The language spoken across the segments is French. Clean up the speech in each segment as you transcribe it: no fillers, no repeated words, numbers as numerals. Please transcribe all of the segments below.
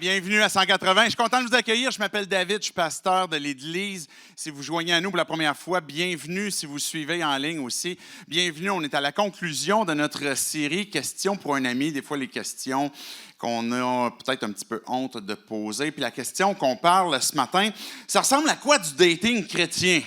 Bienvenue à 180. Je suis content de vous accueillir. Je m'appelle David, je suis pasteur de l'Église. Si vous joignez à nous pour la première fois, bienvenue. Si vous suivez en ligne aussi, bienvenue. On est à la conclusion de notre série « Questions pour un ami ». Des fois, les questions qu'on a peut-être un petit peu honte de poser. Puis la question qu'on parle ce matin, ça ressemble à quoi du dating chrétien?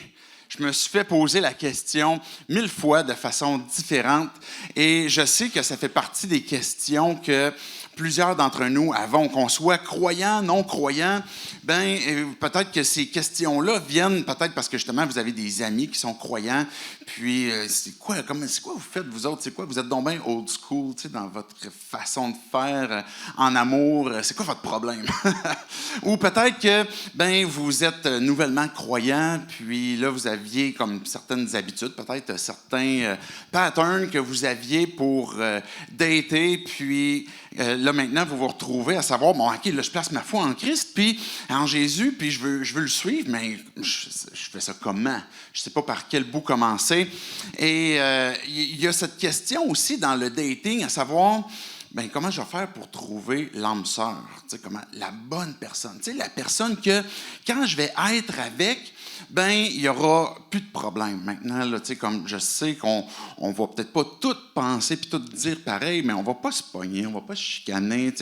Je me suis fait poser la question 1000 fois de façon différente et je sais que ça fait partie des questions que plusieurs d'entre nous avons, qu'on soit croyants, non-croyants. Peut-être que ces questions-là viennent peut-être parce que justement vous avez des amis qui sont croyants. Puis c'est quoi vous faites vous autres? C'est quoi? Vous êtes donc bien old school, dans votre façon de faire en amour. C'est quoi votre problème? Ou peut-être que vous êtes nouvellement croyant, puis là vous aviez comme certaines habitudes, peut-être certains patterns que vous aviez pour dater, puis là maintenant vous vous retrouvez à savoir, bon ok, là je place ma foi en Christ, puis en Jésus, puis je veux le suivre, mais je fais ça comment? Je sais pas par quel bout commencer. Et il y a cette question aussi dans le dating, à savoir, comment je vais faire pour trouver l'âme sœur? Comment la bonne personne? La personne que, quand je vais être avec, il n'y aura plus de problème. Maintenant, là, comme je sais qu'on ne va peut-être pas tout penser puis tout dire pareil, mais on ne va pas se pogner, on ne va pas se chicaner.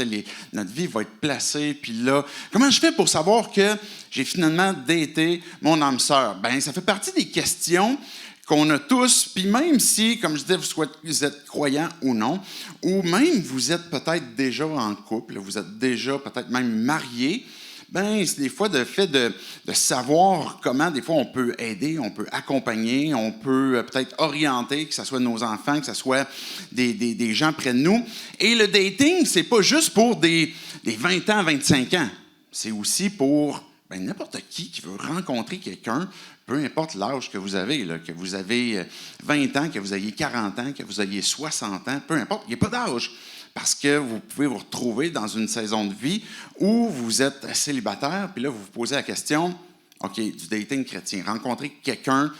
Notre vie va être placée. Puis là, comment je fais pour savoir que j'ai finalement daté mon âme sœur? Ça fait partie des questions qu'on a tous, puis même si, comme je disais, vous êtes croyant ou non, ou même vous êtes peut-être déjà en couple, vous êtes déjà peut-être même marié, c'est des fois le fait de savoir comment, des fois, on peut aider, on peut accompagner, on peut peut-être orienter, que ce soit nos enfants, que ce soit des gens près de nous. Et le dating, c'est pas juste pour des 20 ans, 25 ans. C'est aussi pour n'importe qui veut rencontrer quelqu'un, peu importe l'âge que vous avez, là, que vous avez 20 ans, que vous ayez 40 ans, que vous ayez 60 ans, peu importe, il n'y a pas d'âge. Parce que vous pouvez vous retrouver dans une saison de vie où vous êtes célibataire, puis là, vous vous posez la question, OK, du dating chrétien, rencontrer quelqu'un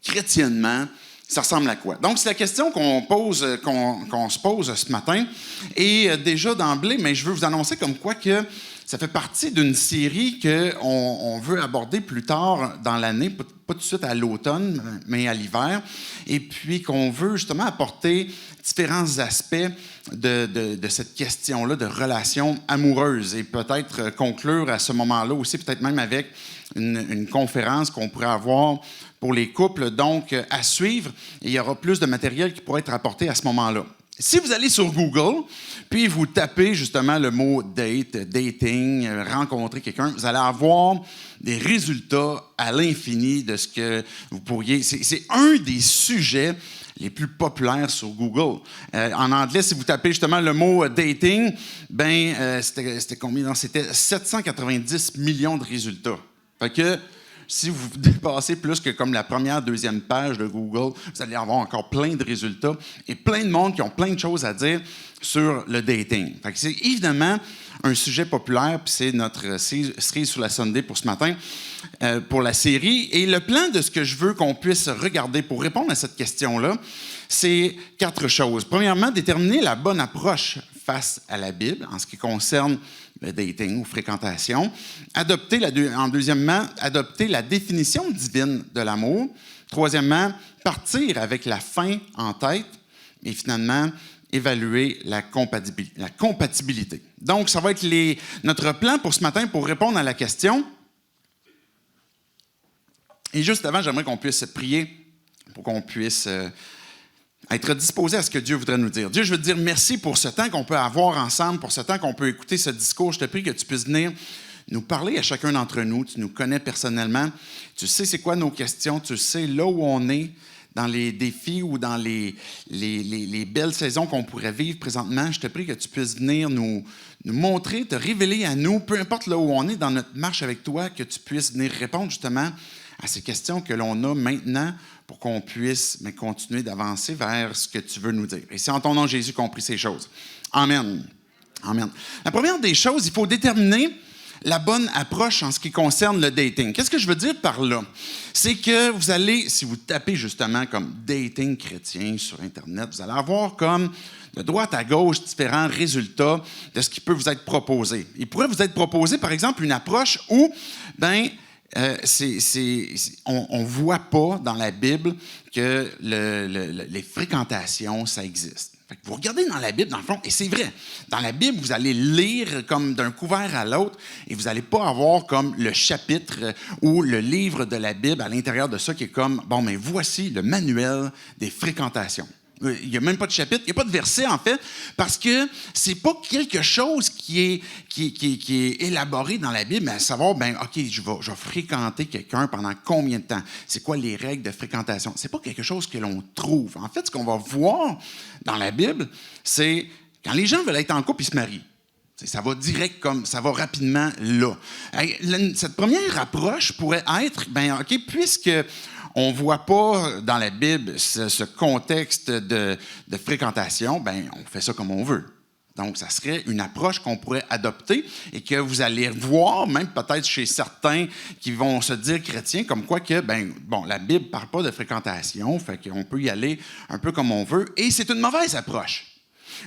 chrétiennement, ça ressemble à quoi? Donc, c'est la question qu'on se pose ce matin. Et déjà d'emblée, mais je veux vous annoncer comme quoi que ça fait partie d'une série qu'on veut aborder plus tard dans l'année, pas tout de suite à l'automne, mais à l'hiver, et puis qu'on veut justement apporter différents aspects de cette question-là de relations amoureuses et peut-être conclure à ce moment-là aussi, peut-être même avec une conférence qu'on pourrait avoir pour les couples, donc à suivre. Et il y aura plus de matériel qui pourrait être apporté à ce moment-là. Si vous allez sur Google, puis vous tapez justement le mot date, dating, rencontrer quelqu'un, vous allez avoir des résultats à l'infini de ce que vous pourriez... C'est un des sujets les plus populaires sur Google. En anglais, si vous tapez justement le mot dating, c'était combien? Non, c'était 790 millions de résultats. Fait que si vous dépassez plus que comme la première, deuxième page de Google, vous allez avoir encore plein de résultats et plein de monde qui ont plein de choses à dire sur le dating. Fait que c'est évidemment un sujet populaire, puis c'est notre cerise sur la Sunday pour ce matin, pour la série. Et le plan de ce que je veux qu'on puisse regarder pour répondre à cette question-là, c'est 4 choses. Premièrement, déterminer la bonne approche face à la Bible en ce qui concerne le dating ou fréquentation. Deuxièmement, adopter la définition divine de l'amour. Troisièmement, partir avec la fin en tête. Et finalement, évaluer la compatibilité. Donc, ça va être notre plan pour ce matin pour répondre à la question. Et juste avant, j'aimerais qu'on puisse prier pour qu'on puisse être disposé à ce que Dieu voudrait nous dire. Dieu, je veux te dire merci pour ce temps qu'on peut avoir ensemble, pour ce temps qu'on peut écouter ce discours. Je te prie que tu puisses venir nous parler à chacun d'entre nous. Tu nous connais personnellement. Tu sais c'est quoi nos questions. Tu sais là où on est dans les défis ou dans les belles saisons qu'on pourrait vivre présentement. Je te prie que tu puisses venir nous montrer, te révéler à nous, peu importe là où on est dans notre marche avec toi, que tu puisses venir répondre justement à ces questions que l'on a maintenant pour qu'on puisse continuer d'avancer vers ce que tu veux nous dire. Et c'est en ton nom, Jésus, qu'on prie ces choses. Amen. Amen. La première des choses, il faut déterminer la bonne approche en ce qui concerne le dating. Qu'est-ce que je veux dire par là? C'est que vous allez, si vous tapez justement comme dating chrétien sur Internet, vous allez avoir comme de droite à gauche différents résultats de ce qui peut vous être proposé. Il pourrait vous être proposé, par exemple, une approche où, on ne voit pas dans la Bible que les fréquentations, ça existe. Fait que vous regardez dans la Bible, dans le fond, et c'est vrai, dans la Bible, vous allez lire comme d'un couvert à l'autre et vous n'allez pas avoir comme le chapitre ou le livre de la Bible à l'intérieur de ça qui est comme, mais voici le manuel des fréquentations. Il n'y a même pas de chapitre, il n'y a pas de verset, en fait, parce que c'est pas quelque chose qui est élaboré dans la Bible, mais à savoir, OK, je vais fréquenter quelqu'un pendant combien de temps? C'est quoi les règles de fréquentation? C'est pas quelque chose que l'on trouve. En fait, ce qu'on va voir dans la Bible, c'est quand les gens veulent être en couple, ils se marient. Ça va direct comme, ça va rapidement là. Cette première approche pourrait être, OK, puisque on ne voit pas dans la Bible ce contexte de fréquentation, on fait ça comme on veut. Donc, ça serait une approche qu'on pourrait adopter et que vous allez voir, même peut-être chez certains qui vont se dire chrétiens, comme quoi que, la Bible ne parle pas de fréquentation, fait qu'on peut y aller un peu comme on veut, et c'est une mauvaise approche.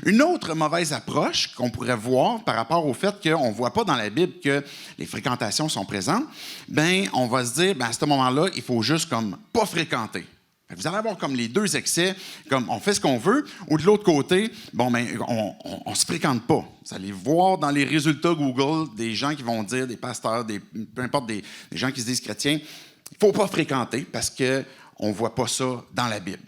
Une autre mauvaise approche qu'on pourrait voir par rapport au fait qu'on ne voit pas dans la Bible que les fréquentations sont présentes, on va se dire, à ce moment-là, il faut juste comme pas fréquenter. Vous allez avoir comme les deux excès, comme on fait ce qu'on veut, ou de l'autre côté, on ne se fréquente pas. Vous allez voir dans les résultats Google des gens qui vont dire, des pasteurs, peu importe, des gens qui se disent chrétiens, il ne faut pas fréquenter parce qu'on ne voit pas ça dans la Bible.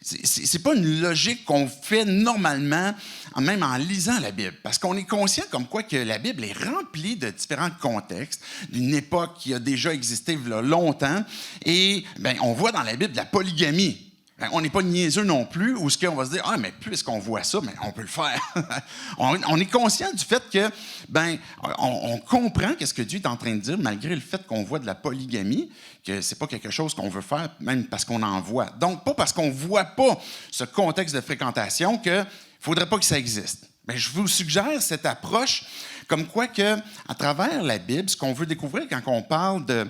C'est pas une logique qu'on fait normalement, même en lisant la Bible, parce qu'on est conscient comme quoi que la Bible est remplie de différents contextes, d'une époque qui a déjà existé il y a longtemps, et on voit dans la Bible de la polygamie. On n'est pas niaiseux non plus, où on va se dire, mais puisqu'on voit ça, on peut le faire. on est conscient du fait que, on comprend qu'est-ce que Dieu est en train de dire, malgré le fait qu'on voit de la polygamie, que c'est pas quelque chose qu'on veut faire, même parce qu'on en voit. Donc, pas parce qu'on voit pas ce contexte de fréquentation qu'il faudrait pas que ça existe. Je vous suggère cette approche, comme quoi que, à travers la Bible, ce qu'on veut découvrir quand on parle de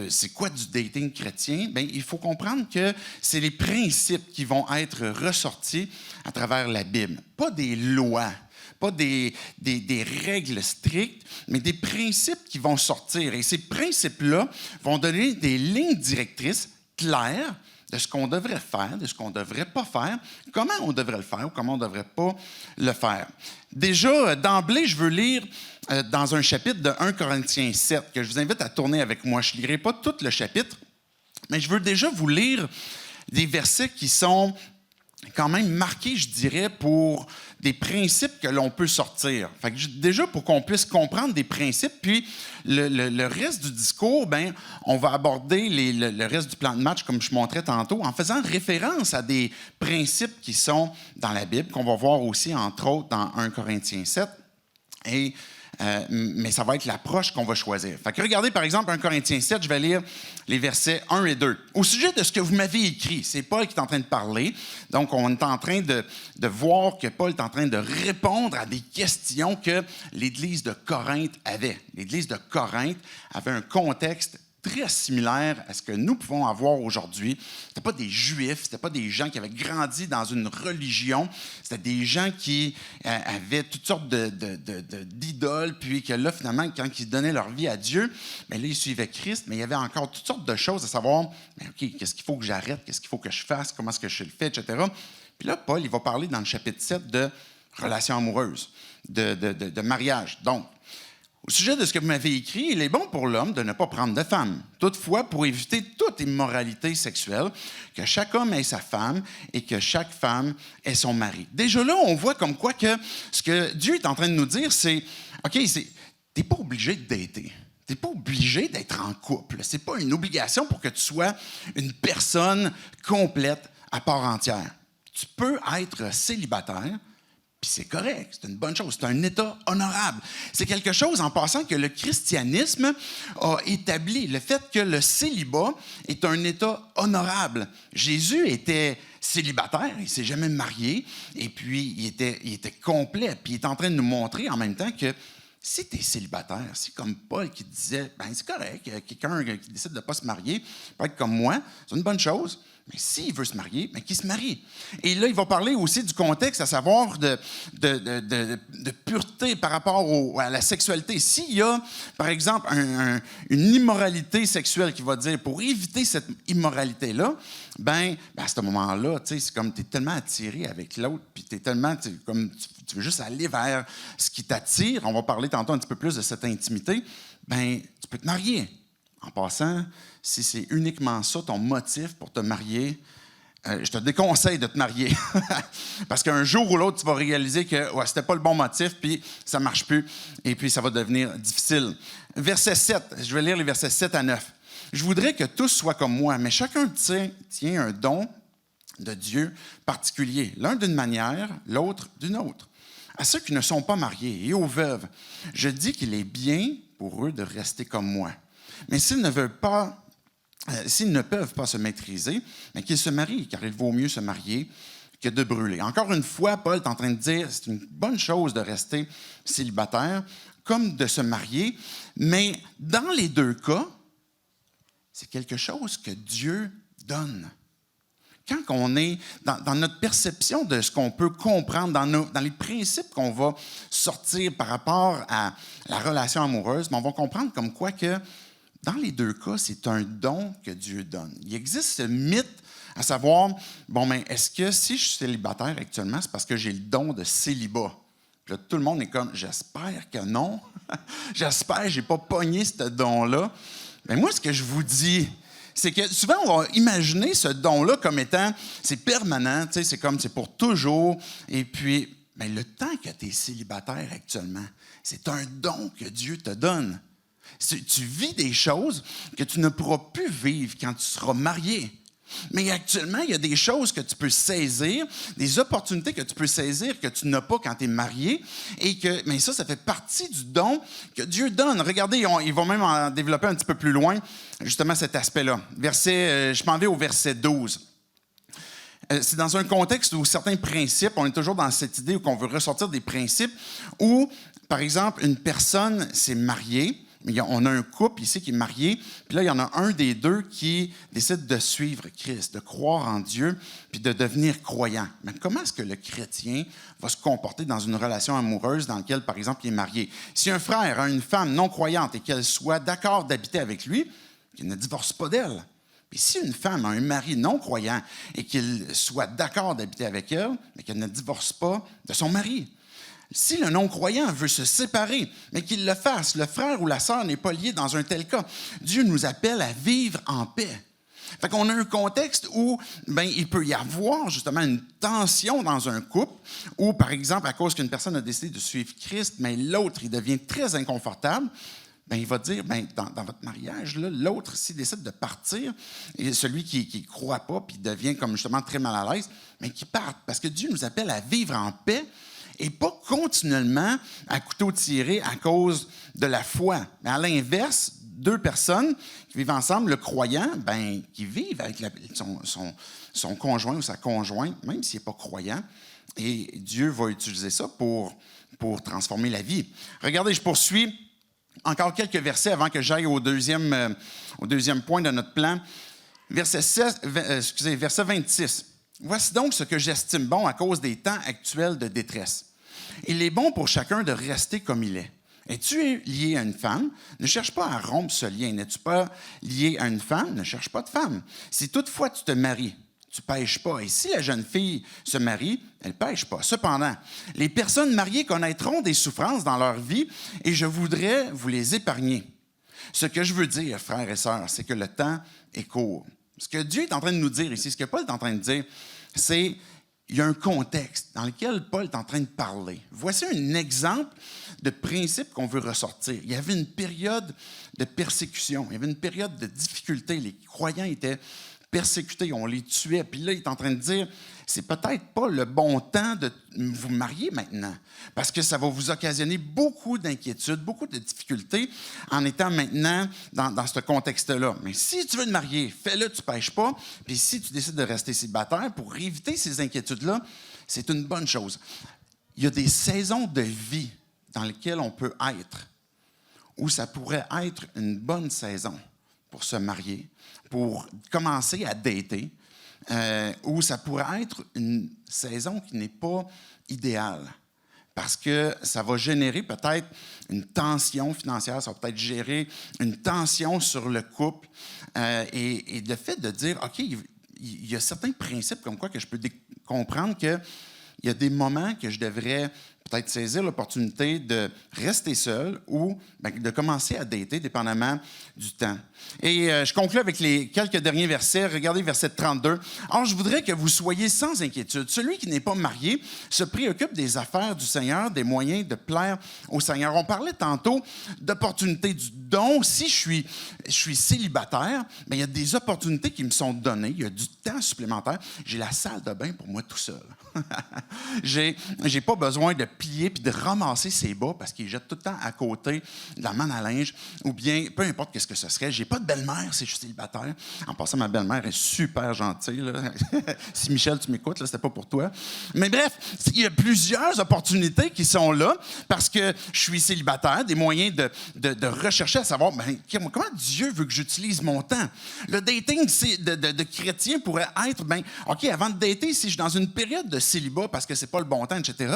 c'est quoi du dating chrétien, il faut comprendre que c'est les principes qui vont être ressortis à travers la Bible. Pas des lois, pas des règles strictes, mais des principes qui vont sortir. Et ces principes-là vont donner des lignes directrices claires de ce qu'on devrait faire, de ce qu'on ne devrait pas faire, comment on devrait le faire ou comment on ne devrait pas le faire. Déjà, d'emblée, je veux lire dans un chapitre de 1 Corinthiens 7, que je vous invite à tourner avec moi. Je ne lirai pas tout le chapitre, mais je veux déjà vous lire des versets qui sont quand même marqués, je dirais, pour des principes que l'on peut sortir. Fait que déjà, pour qu'on puisse comprendre des principes, puis le reste du discours, on va aborder le reste du plan de match, comme je montrais tantôt, en faisant référence à des principes qui sont dans la Bible, qu'on va voir aussi, entre autres, dans 1 Corinthiens 7. Mais ça va être l'approche qu'on va choisir. Fait que regardez, par exemple, 1 Corinthiens 7, je vais lire les versets 1 et 2. Au sujet de ce que vous m'avez écrit, c'est Paul qui est en train de parler. Donc, on est en train de voir que Paul est en train de répondre à des questions que l'Église de Corinthe avait. L'Église de Corinthe avait un contexte très similaire à ce que nous pouvons avoir aujourd'hui. Ce n'étaient pas des Juifs, ce n'étaient pas des gens qui avaient grandi dans une religion, c'était des gens qui avaient toutes sortes d'idoles, puis que là, finalement, quand ils donnaient leur vie à Dieu, là, ils suivaient Christ, mais il y avait encore toutes sortes de choses à savoir, OK, qu'est-ce qu'il faut que j'arrête, qu'est-ce qu'il faut que je fasse, comment est-ce que je le fais, etc. Puis là, Paul, il va parler dans le chapitre 7 de relations amoureuses, de mariage. Donc, au sujet de ce que vous m'avez écrit, il est bon pour l'homme de ne pas prendre de femme. Toutefois, pour éviter toute immoralité sexuelle, que chaque homme ait sa femme et que chaque femme ait son mari. Déjà là, on voit comme quoi que ce que Dieu est en train de nous dire, c'est, OK, t'es pas obligé de dater. T'es pas obligé d'être en couple. C'est pas une obligation pour que tu sois une personne complète à part entière. Tu peux être célibataire, puis c'est correct, c'est une bonne chose, c'est un état honorable. C'est quelque chose, en passant, que le christianisme a établi, le fait que le célibat est un état honorable. Jésus était célibataire, il ne s'est jamais marié, et puis il était complet, puis il est en train de nous montrer en même temps que Si tu es célibataire, c'est comme Paul qui disait, ben c'est correct, quelqu'un qui décide de ne pas se marier peut être comme moi, c'est une bonne chose. Mais s'il veut se marier, bien, qu'il se marie. Et là, il va parler aussi du contexte, à savoir de pureté par rapport à la sexualité. S'il y a, par exemple, une immoralité sexuelle qui va dire, pour éviter cette immoralité-là, ben à ce moment-là, c'est comme tu es tellement attiré avec l'autre, puis tu es tellement, comme tu veux juste aller vers ce qui t'attire. On va parler tantôt un petit peu plus de cette intimité. Ben tu peux te marier. En passant, si c'est uniquement ça ton motif pour te marier, je te déconseille de te marier. Parce qu'un jour ou l'autre, tu vas réaliser que ouais, c'était pas le bon motif, puis ça marche plus, et puis ça va devenir difficile. Verset 7, je vais lire les versets 7 à 9. Je voudrais que tous soient comme moi, mais chacun tient un don de Dieu particulier, l'un d'une manière, l'autre d'une autre. À ceux qui ne sont pas mariés et aux veuves, je dis qu'il est bien pour eux de rester comme moi. Mais s'ils ne peuvent pas se maîtriser, mais qu'ils se marient, car il vaut mieux se marier que de brûler. Encore une fois, Paul est en train de dire que c'est une bonne chose de rester célibataire, comme de se marier, mais dans les deux cas, c'est quelque chose que Dieu donne. Quand on est dans notre perception de ce qu'on peut comprendre, dans les principes qu'on va sortir par rapport à la relation amoureuse, on va comprendre comme quoi que dans les deux cas, c'est un don que Dieu donne. Il existe ce mythe à savoir, bon, mais est-ce que si je suis célibataire actuellement, c'est parce que j'ai le don de célibat? Puis là, tout le monde est comme, j'espère que non. J'espère que je n'ai pas pogné ce don-là. Mais moi, ce que je vous dis, c'est que souvent, on va imaginer ce don-là comme étant, c'est permanent, c'est comme, c'est pour toujours. Et puis, mais le temps que tu es célibataire actuellement, c'est un don que Dieu te donne. Tu vis des choses que tu ne pourras plus vivre quand tu seras marié. Mais actuellement, il y a des choses que tu peux saisir, des opportunités que tu peux saisir que tu n'as pas quand tu es marié. Mais ça fait partie du don que Dieu donne. Regardez, il va même en développer un petit peu plus loin, justement, cet aspect-là. Je m'en vais au verset 12. C'est dans un contexte où certains principes, on est toujours dans cette idée où on veut ressortir des principes, où, par exemple, une personne s'est mariée. On a un couple ici qui est marié, puis là, il y en a un des deux qui décide de suivre Christ, de croire en Dieu, puis de devenir croyant. Mais comment est-ce que le chrétien va se comporter dans une relation amoureuse dans laquelle, par exemple, il est marié? Si un frère a une femme non croyante et qu'elle soit d'accord d'habiter avec lui, qu'il ne divorce pas d'elle. Puis si une femme a un mari non croyant et qu'il soit d'accord d'habiter avec elle, mais qu'elle ne divorce pas de son mari. Si le non-croyant veut se séparer, mais qu'il le fasse, le frère ou la sœur n'est pas lié dans un tel cas. Dieu nous appelle à vivre en paix. Fait qu'on a un contexte où il peut y avoir justement une tension dans un couple où, par exemple, à cause qu'une personne a décidé de suivre Christ, mais l'autre, il devient très inconfortable. Il va dire, dans votre mariage, là, l'autre, s'il décide de partir, et celui qui ne croit pas puis devient comme justement très mal à l'aise, qu'il parte. Parce que Dieu nous appelle à vivre en paix et pas continuellement à couteau tiré à cause de la foi. Mais à l'inverse, deux personnes qui vivent ensemble, le croyant, qui vivent avec son conjoint ou sa conjointe, même s'il n'est pas croyant, et Dieu va utiliser ça pour transformer la vie. Regardez, je poursuis. Encore quelques versets avant que j'aille au deuxième point de notre plan. Verset 26. Voici donc ce que j'estime bon à cause des temps actuels de détresse. Il est bon pour chacun de rester comme il est. Es-tu lié à une femme? Ne cherche pas à rompre ce lien. N'es-tu pas lié à une femme? Ne cherche pas de femme. Si toutefois tu te maries, tu ne pèches pas. Et si la jeune fille se marie, elle ne pèche pas. Cependant, les personnes mariées connaîtront des souffrances dans leur vie et je voudrais vous les épargner. Ce que je veux dire, frères et sœurs, c'est que le temps est court. Ce que Dieu est en train de nous dire ici, ce que Paul est en train de dire, c'est qu'il y a un contexte dans lequel Paul est en train de parler. Voici un exemple de principe qu'on veut ressortir. Il y avait une période de persécution, il y avait une période de difficulté. Les croyants étaient persécutés, on les tuait. Puis là, il est en train de dire, c'est peut-être pas le bon temps de vous marier maintenant, parce que ça va vous occasionner beaucoup d'inquiétudes, beaucoup de difficultés en étant maintenant dans ce contexte-là. Mais si tu veux te marier, fais-le, tu ne pèches pas. Puis si tu décides de rester célibataire pour éviter ces inquiétudes-là, c'est une bonne chose. Il y a des saisons de vie dans lequel on peut être, où ça pourrait être une bonne saison pour se marier, pour commencer à dater, où ça pourrait être une saison qui n'est pas idéale. Parce que ça va générer peut-être une tension financière, ça va peut-être gérer une tension sur le couple. Et le fait de dire, OK, il y a certains principes comme quoi que je peux comprendre qu'il y a des moments que je devrais peut-être saisir l'opportunité de rester seul ou de commencer à dater, dépendamment du temps. Et je conclue avec les quelques derniers versets. Regardez verset 32. « Or, je voudrais que vous soyez sans inquiétude. Celui qui n'est pas marié se préoccupe des affaires du Seigneur, des moyens de plaire au Seigneur. » On parlait tantôt d'opportunités du don. Si je suis célibataire, il y a des opportunités qui me sont données. Il y a du temps supplémentaire. J'ai la salle de bain pour moi tout seul. J'ai pas besoin de plier puis de ramasser ses bas parce qu'il jette tout le temps à côté de la manne à linge ou bien peu importe qu'est-ce que ce serait. J'ai pas de belle-mère si je suis célibataire. En passant, ma belle-mère est super gentille. Là. Si Michel, tu m'écoutes, là, c'était pas pour toi. Mais bref, il y a plusieurs opportunités qui sont là parce que je suis célibataire, des moyens de rechercher à savoir comment Dieu veut que j'utilise mon temps. Le dating de chrétien pourrait être, OK, avant de dater, si je suis dans une période de célibat parce que c'est pas le bon temps, etc.,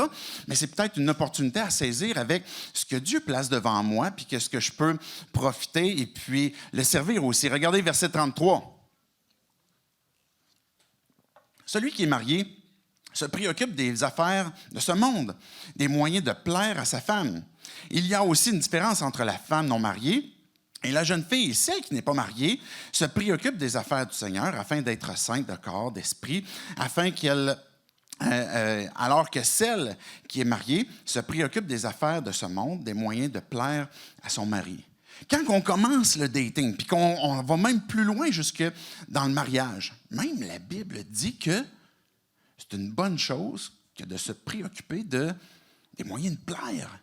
mais c'est peut-être une opportunité à saisir avec ce que Dieu place devant moi, puis que ce que je peux profiter et puis le servir aussi. Regardez verset 33. Celui qui est marié se préoccupe des affaires de ce monde, des moyens de plaire à sa femme. Il y a aussi une différence entre la femme non mariée et la jeune fille, celle qui n'est pas mariée, se préoccupe des affaires du Seigneur afin d'être sainte de corps, d'esprit, afin qu'elle alors que celle qui est mariée se préoccupe des affaires de ce monde, des moyens de plaire à son mari. Quand on commence le dating, puis qu'on va même plus loin jusque dans le mariage, même la Bible dit que c'est une bonne chose que de se préoccuper des moyens de plaire.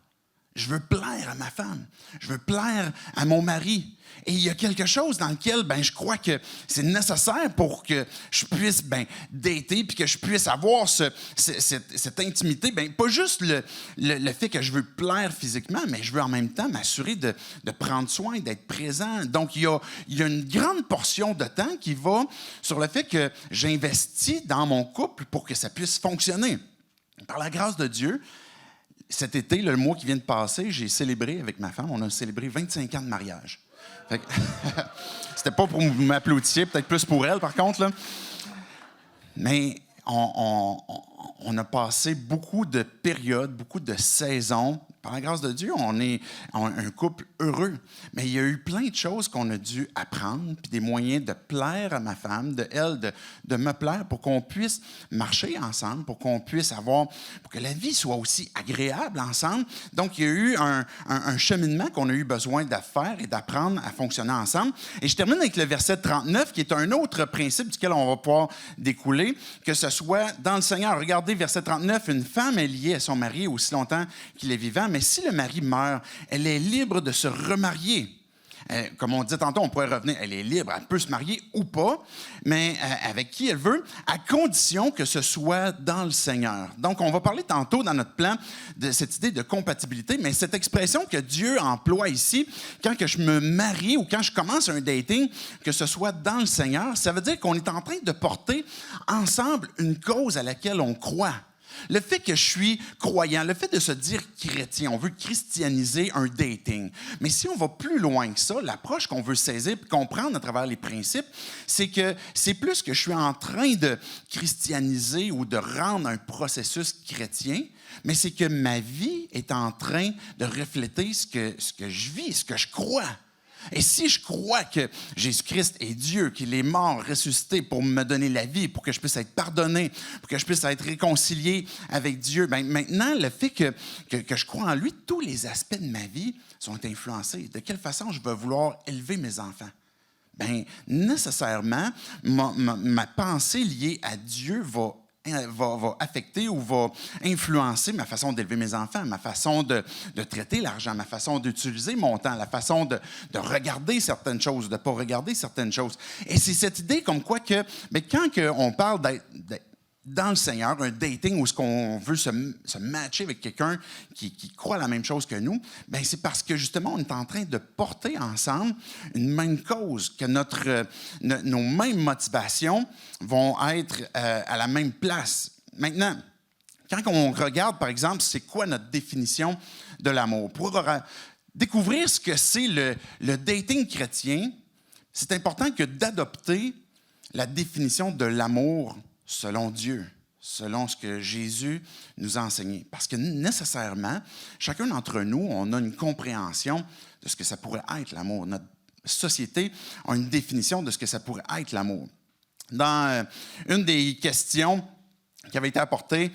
Je veux plaire à ma femme. Je veux plaire à mon mari. Et il y a quelque chose dans lequel je crois que c'est nécessaire pour que je puisse dater puis que je puisse avoir cette intimité. Pas juste le fait que je veux plaire physiquement, mais je veux en même temps m'assurer de prendre soin, d'être présent. Donc, il y a une grande portion de temps qui va sur le fait que j'investis dans mon couple pour que ça puisse fonctionner. Par la grâce de Dieu, cet été, le mois qui vient de passer, j'ai célébré avec ma femme, on a célébré 25 ans de mariage. C'était pas pour m'applaudir, peut-être plus pour elle, par contre. Là. Mais on a passé beaucoup de périodes, beaucoup de saisons. Par la grâce de Dieu, on est un couple heureux. Mais il y a eu plein de choses qu'on a dû apprendre, puis des moyens de plaire à ma femme, de me plaire, pour qu'on puisse marcher ensemble, pour qu'on puisse pour que la vie soit aussi agréable ensemble. Donc, il y a eu un cheminement qu'on a eu besoin de faire et d'apprendre à fonctionner ensemble. Et je termine avec le verset 39, qui est un autre principe duquel on va pouvoir découler, que ce soit dans le Seigneur. Regardez, verset 39, une femme est liée à son mari aussi longtemps qu'il est vivant, mais si le mari meurt, elle est libre de se remarier. Comme on dit tantôt, on pourrait revenir, elle est libre, elle peut se marier ou pas, mais avec qui elle veut, à condition que ce soit dans le Seigneur. Donc, on va parler tantôt dans notre plan de cette idée de compatibilité, mais cette expression que Dieu emploie ici, quand que je me marie ou quand je commence un dating, que ce soit dans le Seigneur, ça veut dire qu'on est en train de porter ensemble une cause à laquelle on croit. Le fait que je suis croyant, le fait de se dire chrétien, on veut christianiser un dating. Mais si on va plus loin que ça, l'approche qu'on veut saisir et comprendre à travers les principes, c'est que c'est plus que je suis en train de christianiser ou de rendre un processus chrétien, mais c'est que ma vie est en train de refléter ce que je vis, ce que je crois. Et si je crois que Jésus-Christ est Dieu, qu'il est mort, ressuscité pour me donner la vie, pour que je puisse être pardonné, pour que je puisse être réconcilié avec Dieu, maintenant, le fait que je crois en lui, tous les aspects de ma vie sont influencés. De quelle façon je vais vouloir élever mes enfants? Nécessairement, ma pensée liée à Dieu va affecter ou va influencer ma façon d'élever mes enfants, ma façon de traiter l'argent, ma façon d'utiliser mon temps, la façon de regarder certaines choses, de ne pas regarder certaines choses. Et c'est cette idée comme quoi que, quand on parle dans le Seigneur, un dating où on veut se matcher avec quelqu'un qui croit la même chose que nous, bien, c'est parce que justement, on est en train de porter ensemble une même cause, que nos mêmes motivations vont être à la même place. Maintenant, quand on regarde, par exemple, c'est quoi notre définition de l'amour? Pour découvrir ce que c'est le dating chrétien, c'est important que d'adopter la définition de l'amour selon Dieu, selon ce que Jésus nous a enseigné. Parce que nécessairement, chacun d'entre nous, on a une compréhension de ce que ça pourrait être l'amour. Notre société a une définition de ce que ça pourrait être l'amour. Dans une des questions qui avait été apportée,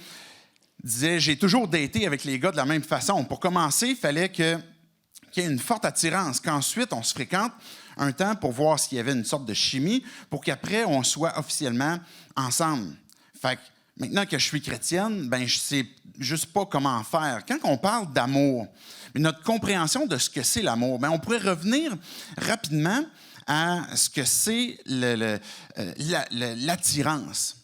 disait « J'ai toujours daté avec les gars de la même façon. Pour commencer, il fallait qu'il y ait une forte attirance, qu'ensuite on se fréquente un temps pour voir s'il y avait une sorte de chimie, pour qu'après on soit officiellement ensemble. » Fait que maintenant que je suis chrétienne, ben je sais juste pas comment faire. Quand on parle d'amour, notre compréhension de ce que c'est l'amour, ben on pourrait revenir rapidement à ce que c'est l'attirance.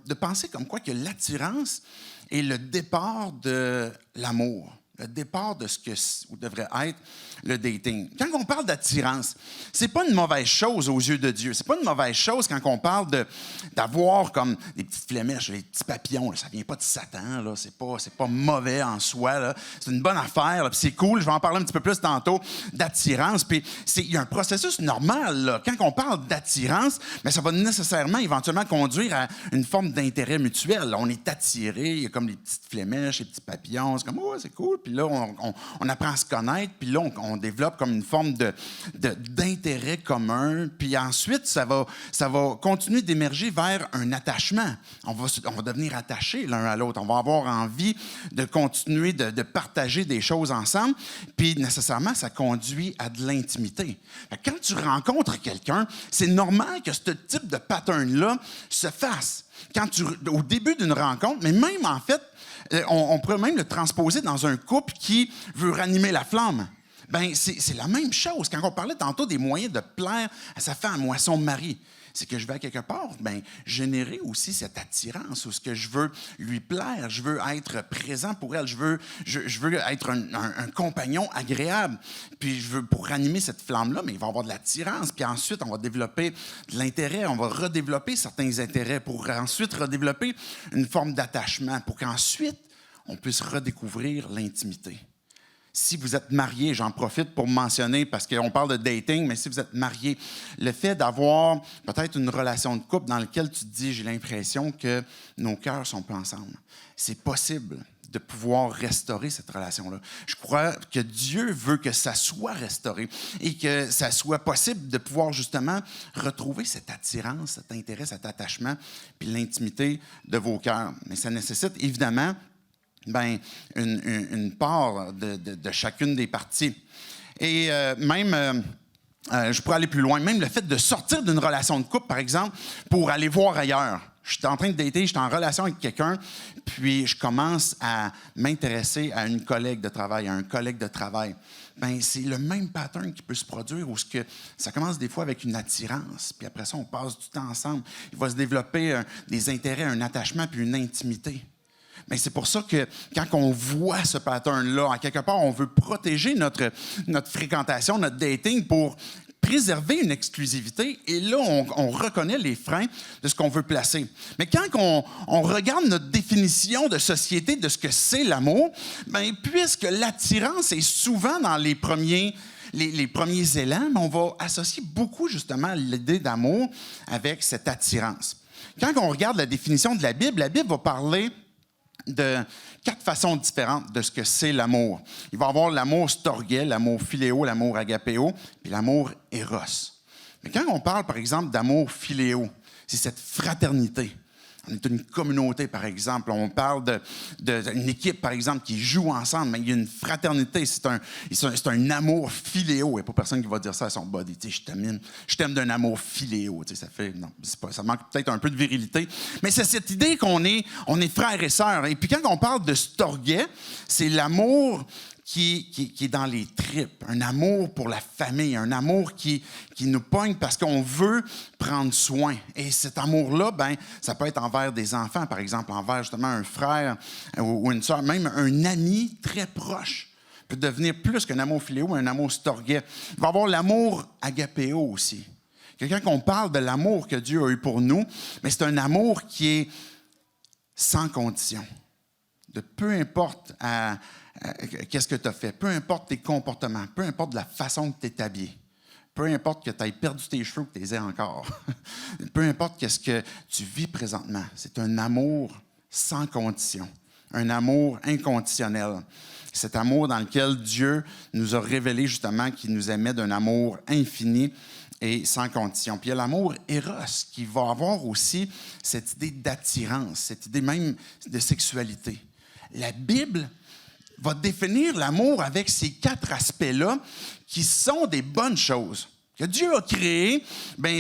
De penser comme quoi que l'attirance est le départ de l'amour, le départ de ce que devrait être le dating. Quand on parle d'attirance, c'est pas une mauvaise chose aux yeux de Dieu. C'est pas une mauvaise chose quand on parle d'avoir comme des petites flémèches, des petits papillons. Là. Ça vient pas de Satan. Là. C'est pas mauvais en soi. Là. C'est une bonne affaire. Là. Puis c'est cool. Je vais en parler un petit peu plus tantôt d'attirance. Puis il y a un processus normal. Là. Quand on parle d'attirance, mais ça va nécessairement, éventuellement, conduire à une forme d'intérêt mutuel. Là. On est attiré. Il y a comme les petites flémèches, les petits papillons. C'est comme, oh, c'est cool. Puis là, on apprend à se connaître. Puis là, on développe comme une forme d'intérêt commun. Puis ensuite, ça va continuer d'émerger vers un attachement. On va devenir attachés l'un à l'autre. On va avoir envie de continuer de partager des choses ensemble. Puis nécessairement, ça conduit à de l'intimité. Quand tu rencontres quelqu'un, c'est normal que ce type de pattern-là se fasse. Au début d'une rencontre, mais même en fait, on pourrait même le transposer dans un couple qui veut ranimer la flamme. Bien, c'est la même chose. Quand on parlait tantôt des moyens de plaire à sa femme ou à son mari, c'est que je vais à quelque part générer aussi cette attirance où ce que je veux lui plaire, je veux être présent pour elle, je veux être un compagnon agréable. Puis pour ranimer cette flamme-là, mais il va y avoir de l'attirance. Puis ensuite, on va développer de l'intérêt, on va redévelopper certains intérêts pour ensuite redévelopper une forme d'attachement pour qu'ensuite, on puisse redécouvrir l'intimité. Si vous êtes marié, j'en profite pour mentionner, parce qu'on parle de dating, mais si vous êtes marié, le fait d'avoir peut-être une relation de couple dans laquelle tu te dis, j'ai l'impression que nos cœurs ne sont pas ensemble. C'est possible de pouvoir restaurer cette relation-là. Je crois que Dieu veut que ça soit restauré et que ça soit possible de pouvoir justement retrouver cette attirance, cet intérêt, cet attachement, puis l'intimité de vos cœurs. Mais ça nécessite évidemment une part de chacune des parties. Et je pourrais aller plus loin, même le fait de sortir d'une relation de couple, par exemple, pour aller voir ailleurs. Je suis en train de dater, je suis en relation avec quelqu'un, puis je commence à m'intéresser à une collègue de travail, à un collègue de travail. Bien, c'est le même pattern qui peut se produire où ça commence des fois avec une attirance, puis après ça, on passe du temps ensemble. Il va se développer des intérêts, un attachement, puis une intimité. Mais c'est pour ça que quand on voit ce pattern-là, en quelque part, on veut protéger notre fréquentation, notre dating pour préserver une exclusivité. Et là, on reconnaît les freins de ce qu'on veut placer. Mais quand on regarde notre définition de société de ce que c'est l'amour, bien, puisque l'attirance est souvent dans les premiers élans, on va associer beaucoup justement l'idée d'amour avec cette attirance. Quand on regarde la définition de la Bible va parler de 4 façons différentes de ce que c'est l'amour. Il va y avoir l'amour storgé, l'amour philéo, l'amour agapéo, puis l'amour éros. Mais quand on parle, par exemple, d'amour philéo, c'est cette fraternité. On est une communauté, par exemple. On parle d'une équipe, par exemple, qui joue ensemble, mais il y a une fraternité. C'est un amour philéo. Il n'y a pas personne qui va dire ça à son buddy. Je t'aime d'un amour philéo. Ça manque peut-être un peu de virilité. Mais c'est cette idée qu'on est frères et sœurs. Et puis quand on parle de storgé, c'est l'amour qui est dans les tripes, un amour pour la famille, un amour qui nous pogne parce qu'on veut prendre soin. Et cet amour-là, ça peut être envers des enfants, par exemple, envers justement un frère ou une sœur, même un ami très proche. Peut devenir plus qu'un amour philéo, un amour storgé. Il va y avoir l'amour agapéo aussi. Quelqu'un qu'on parle de l'amour que Dieu a eu pour nous, mais c'est un amour qui est sans condition. De peu importe qu'est-ce que tu as fait, peu importe tes comportements, peu importe la façon que tu es habillé, peu importe que tu aies perdu tes cheveux ou que tu les aies encore, peu importe qu'est-ce que tu vis présentement, c'est un amour sans condition, un amour inconditionnel. Cet amour dans lequel Dieu nous a révélé justement qu'il nous aimait d'un amour infini et sans condition. Puis il y a l'amour éros qui va avoir aussi cette idée d'attirance, cette idée même de sexualité. La Bible va définir l'amour avec ces 4 aspects-là qui sont des bonnes choses. Que Dieu a créé,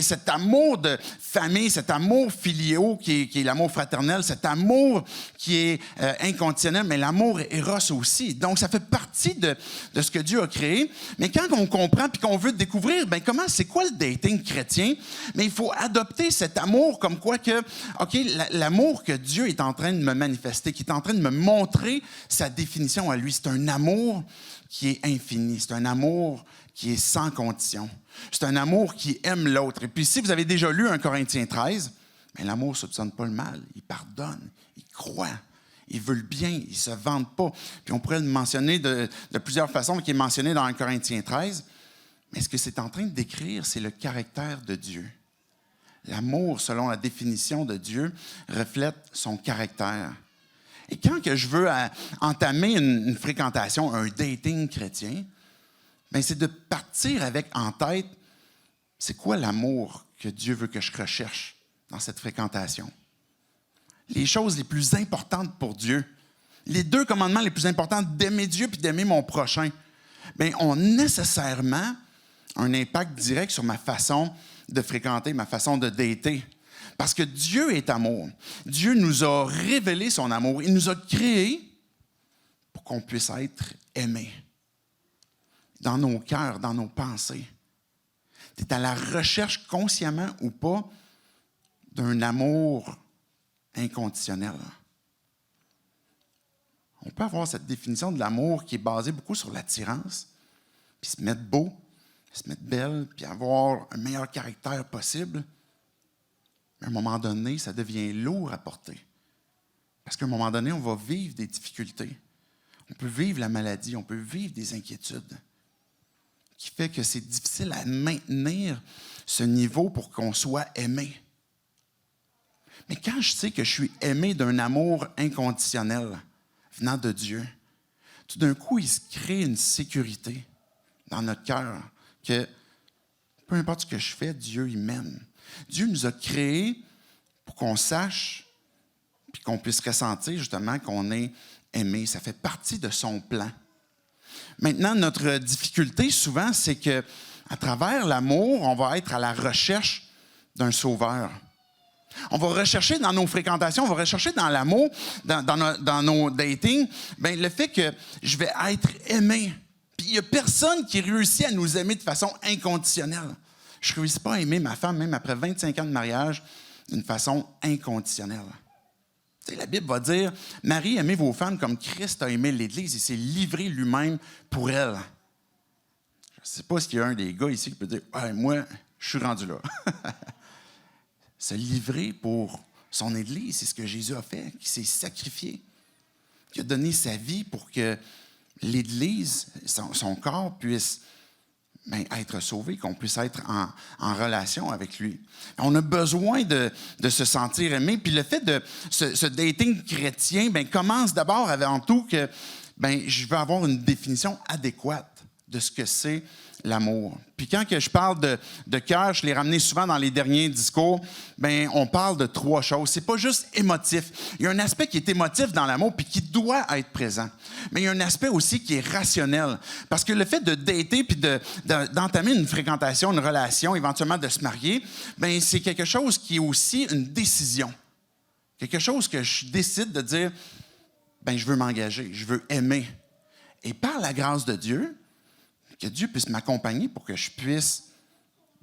cet amour de famille, cet amour filial qui est l'amour fraternel, cet amour qui est inconditionnel, mais l'amour éros aussi. Donc, ça fait partie de ce que Dieu a créé. Mais quand on comprend puis qu'on veut découvrir, c'est quoi le dating chrétien? Mais il faut adopter cet amour comme quoi que, OK, l'amour que Dieu est en train de me manifester, qui est en train de me montrer sa définition à lui, c'est un amour qui est infini, c'est un amour qui est sans condition. C'est un amour qui aime l'autre. Et puis, si vous avez déjà lu 1 Corinthiens 13, l'amour ne soupçonne pas le mal. Il pardonne, il croit, il veut le bien, il ne se vante pas. Puis, on pourrait le mentionner de plusieurs façons, qui est mentionné dans 1 Corinthiens 13. Mais ce que c'est en train de décrire, c'est le caractère de Dieu. L'amour, selon la définition de Dieu, reflète son caractère. Et quand que je veux entamer une fréquentation, un dating chrétien, c'est de partir avec en tête, c'est quoi l'amour que Dieu veut que je recherche dans cette fréquentation? Les choses les plus importantes pour Dieu, les 2 commandements les plus importants, d'aimer Dieu puis d'aimer mon prochain, ont nécessairement un impact direct sur ma façon de fréquenter, ma façon de dater. Parce que Dieu est amour. Dieu nous a révélé son amour. Il nous a créés pour qu'on puisse être aimés. Dans nos cœurs, dans nos pensées. Tu es à la recherche, consciemment ou pas, d'un amour inconditionnel. On peut avoir cette définition de l'amour qui est basée beaucoup sur l'attirance, puis se mettre beau, se mettre belle, puis avoir un meilleur caractère possible. Mais à un moment donné, ça devient lourd à porter. Parce qu'à un moment donné, on va vivre des difficultés. On peut vivre la maladie, on peut vivre des inquiétudes, qui fait que c'est difficile à maintenir ce niveau pour qu'on soit aimé. Mais quand je sais que je suis aimé d'un amour inconditionnel venant de Dieu, tout d'un coup, il se crée une sécurité dans notre cœur que peu importe ce que je fais, Dieu, il m'aime. Dieu nous a créés pour qu'on sache puis qu'on puisse ressentir justement qu'on est aimé. Ça fait partie de son plan. Maintenant, notre difficulté, souvent, c'est qu'à travers l'amour, on va être à la recherche d'un sauveur. On va rechercher dans nos fréquentations, on va rechercher dans l'amour, dans nos datings, le fait que je vais être aimé. Puis il n'y a personne qui réussit à nous aimer de façon inconditionnelle. Je ne réussis pas à aimer ma femme, même après 25 ans de mariage, d'une façon inconditionnelle. La Bible va dire, « Marie, aimez vos femmes comme Christ a aimé l'Église et s'est livré lui-même pour elle. » Je ne sais pas s'il y a un des gars ici qui peut dire, « Moi, je suis rendu là. » Se livrer pour son Église, c'est ce que Jésus a fait, qui s'est sacrifié, qui a donné sa vie pour que l'Église, son corps, puisse être sauvé, qu'on puisse être en relation avec lui. On a besoin de se sentir aimé. Puis le fait de ce dating chrétien commence d'abord avant tout que je veux avoir une définition adéquate de ce que c'est l'amour. Puis quand que je parle de cœur, je l'ai ramené souvent dans les derniers discours, on parle de 3 choses. C'est pas juste émotif. Il y a un aspect qui est émotif dans l'amour puis qui doit être présent. Mais il y a un aspect aussi qui est rationnel. Parce que le fait de dater puis d'entamer une fréquentation, une relation, éventuellement de se marier, c'est quelque chose qui est aussi une décision. Quelque chose que je décide de dire, je veux m'engager, je veux aimer. Et par la grâce de Dieu, que Dieu puisse m'accompagner pour que je puisse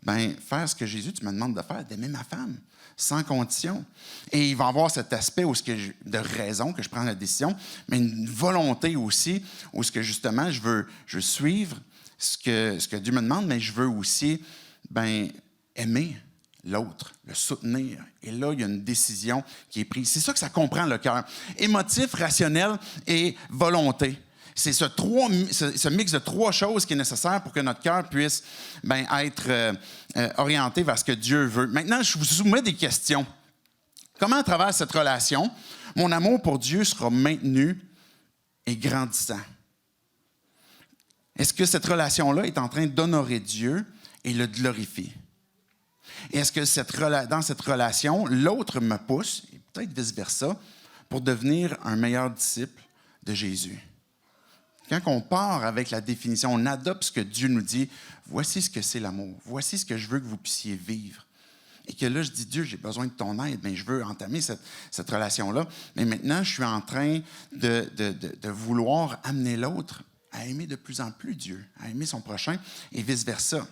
faire ce que Jésus, tu me demandes de faire, d'aimer ma femme, sans condition. Et il va y avoir cet aspect de raison que je prends la décision, mais une volonté aussi, où justement je veux suivre ce que Dieu me demande, mais je veux aussi aimer l'autre, le soutenir. Et là, il y a une décision qui est prise. C'est ça que ça comprend le cœur. Émotif, rationnel et volonté. C'est ce mix de trois choses qui est nécessaire pour que notre cœur puisse être orienté vers ce que Dieu veut. Maintenant, je vous soumets des questions. Comment, à travers cette relation, mon amour pour Dieu sera maintenu et grandissant? Est-ce que cette relation-là est en train d'honorer Dieu et le glorifier? Et est-ce que dans cette relation, l'autre me pousse, et peut-être vice-versa, pour devenir un meilleur disciple de Jésus? Quand on part avec la définition, on adopte ce que Dieu nous dit, voici ce que c'est l'amour, voici ce que je veux que vous puissiez vivre. Et que là, je dis, Dieu, j'ai besoin de ton aide, mais je veux entamer cette relation-là. Mais maintenant, je suis en train de vouloir amener l'autre à aimer de plus en plus Dieu, à aimer son prochain et vice-versa.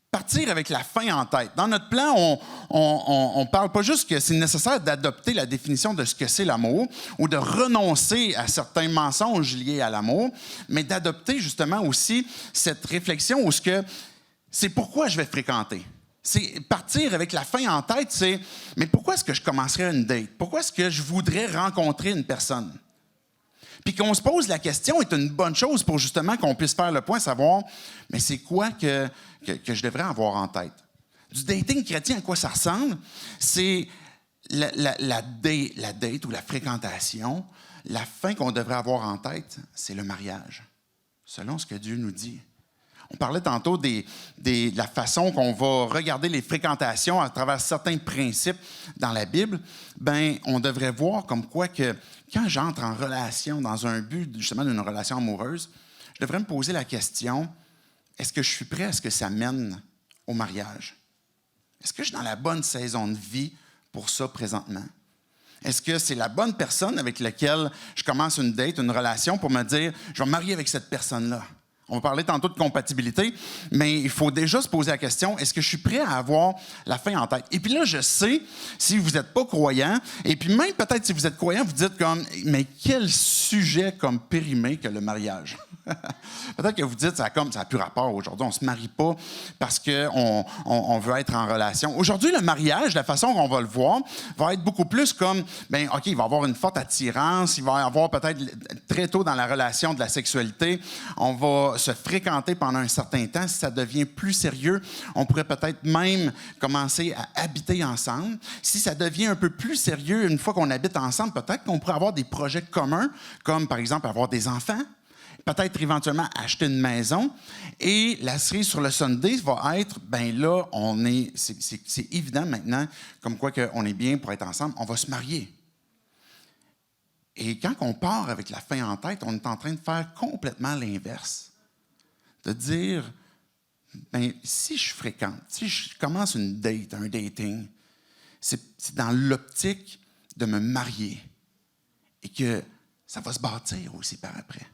Partir avec la fin en tête. Dans notre plan, on parle pas juste que c'est nécessaire d'adopter la définition de ce que c'est l'amour ou de renoncer à certains mensonges liés à l'amour, mais d'adopter justement aussi cette réflexion où c'est pourquoi je vais fréquenter. C'est partir avec la fin en tête, c'est mais pourquoi est-ce que je commencerais une date? Pourquoi est-ce que je voudrais rencontrer une personne? Puis qu'on se pose la question est une bonne chose pour justement qu'on puisse faire le point, savoir, mais c'est quoi que je devrais avoir en tête? Du dating chrétien, à quoi ça ressemble? C'est la date ou la fréquentation. La fin qu'on devrait avoir en tête, c'est le mariage, selon ce que Dieu nous dit. On parlait tantôt de la façon qu'on va regarder les fréquentations à travers certains principes dans la Bible. On devrait voir comme quoi que quand j'entre en relation dans un but justement d'une relation amoureuse, je devrais me poser la question, est-ce que je suis prêt à ce que ça mène au mariage? Est-ce que je suis dans la bonne saison de vie pour ça présentement? Est-ce que c'est la bonne personne avec laquelle je commence une date, une relation pour me dire, je vais me marier avec cette personne-là? On va parler tantôt de compatibilité, mais il faut déjà se poser la question, est-ce que je suis prêt à avoir la fin en tête? Et puis là, je sais, si vous n'êtes pas croyant, et puis même peut-être si vous êtes croyant, vous dites comme, mais quel sujet comme périmé que le mariage? Peut-être que vous dites, ça n'a plus rapport aujourd'hui, on ne se marie pas parce qu'on veut être en relation. Aujourd'hui, le mariage, la façon qu'on va le voir, va être beaucoup plus comme, OK, il va y avoir une forte attirance, il va y avoir peut-être très tôt dans la relation de la sexualité, on va se fréquenter pendant un certain temps. Si ça devient plus sérieux, on pourrait peut-être même commencer à habiter ensemble. Si ça devient un peu plus sérieux, une fois qu'on habite ensemble, peut-être qu'on pourrait avoir des projets communs, comme par exemple avoir des enfants, peut-être éventuellement acheter une maison. Et la cerise sur le Sunday va être, là, c'est évident maintenant, comme quoi qu'on est bien pour être ensemble, on va se marier. Et quand on part avec la fin en tête, on est en train de faire complètement l'inverse. De dire, si je fréquente, si je commence une date, un dating, c'est dans l'optique de me marier et que ça va se bâtir aussi par après.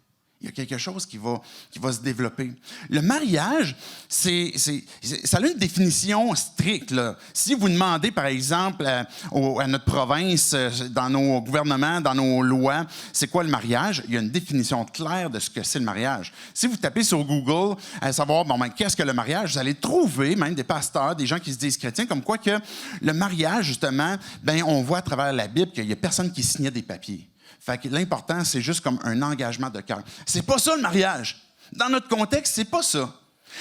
Il y a quelque chose qui va se développer. Le mariage, ça a une définition stricte, là. Si vous demandez, par exemple, à notre province, dans nos gouvernements, dans nos lois, c'est quoi le mariage? Il y a une définition claire de ce que c'est le mariage. Si vous tapez sur Google à savoir, qu'est-ce que le mariage? Vous allez trouver même des pasteurs, des gens qui se disent chrétiens, comme quoi que le mariage, justement, on voit à travers la Bible qu'il n'y a personne qui signait des papiers. Fait que l'important, c'est juste comme un engagement de cœur. C'est pas ça le mariage. Dans notre contexte, c'est pas ça.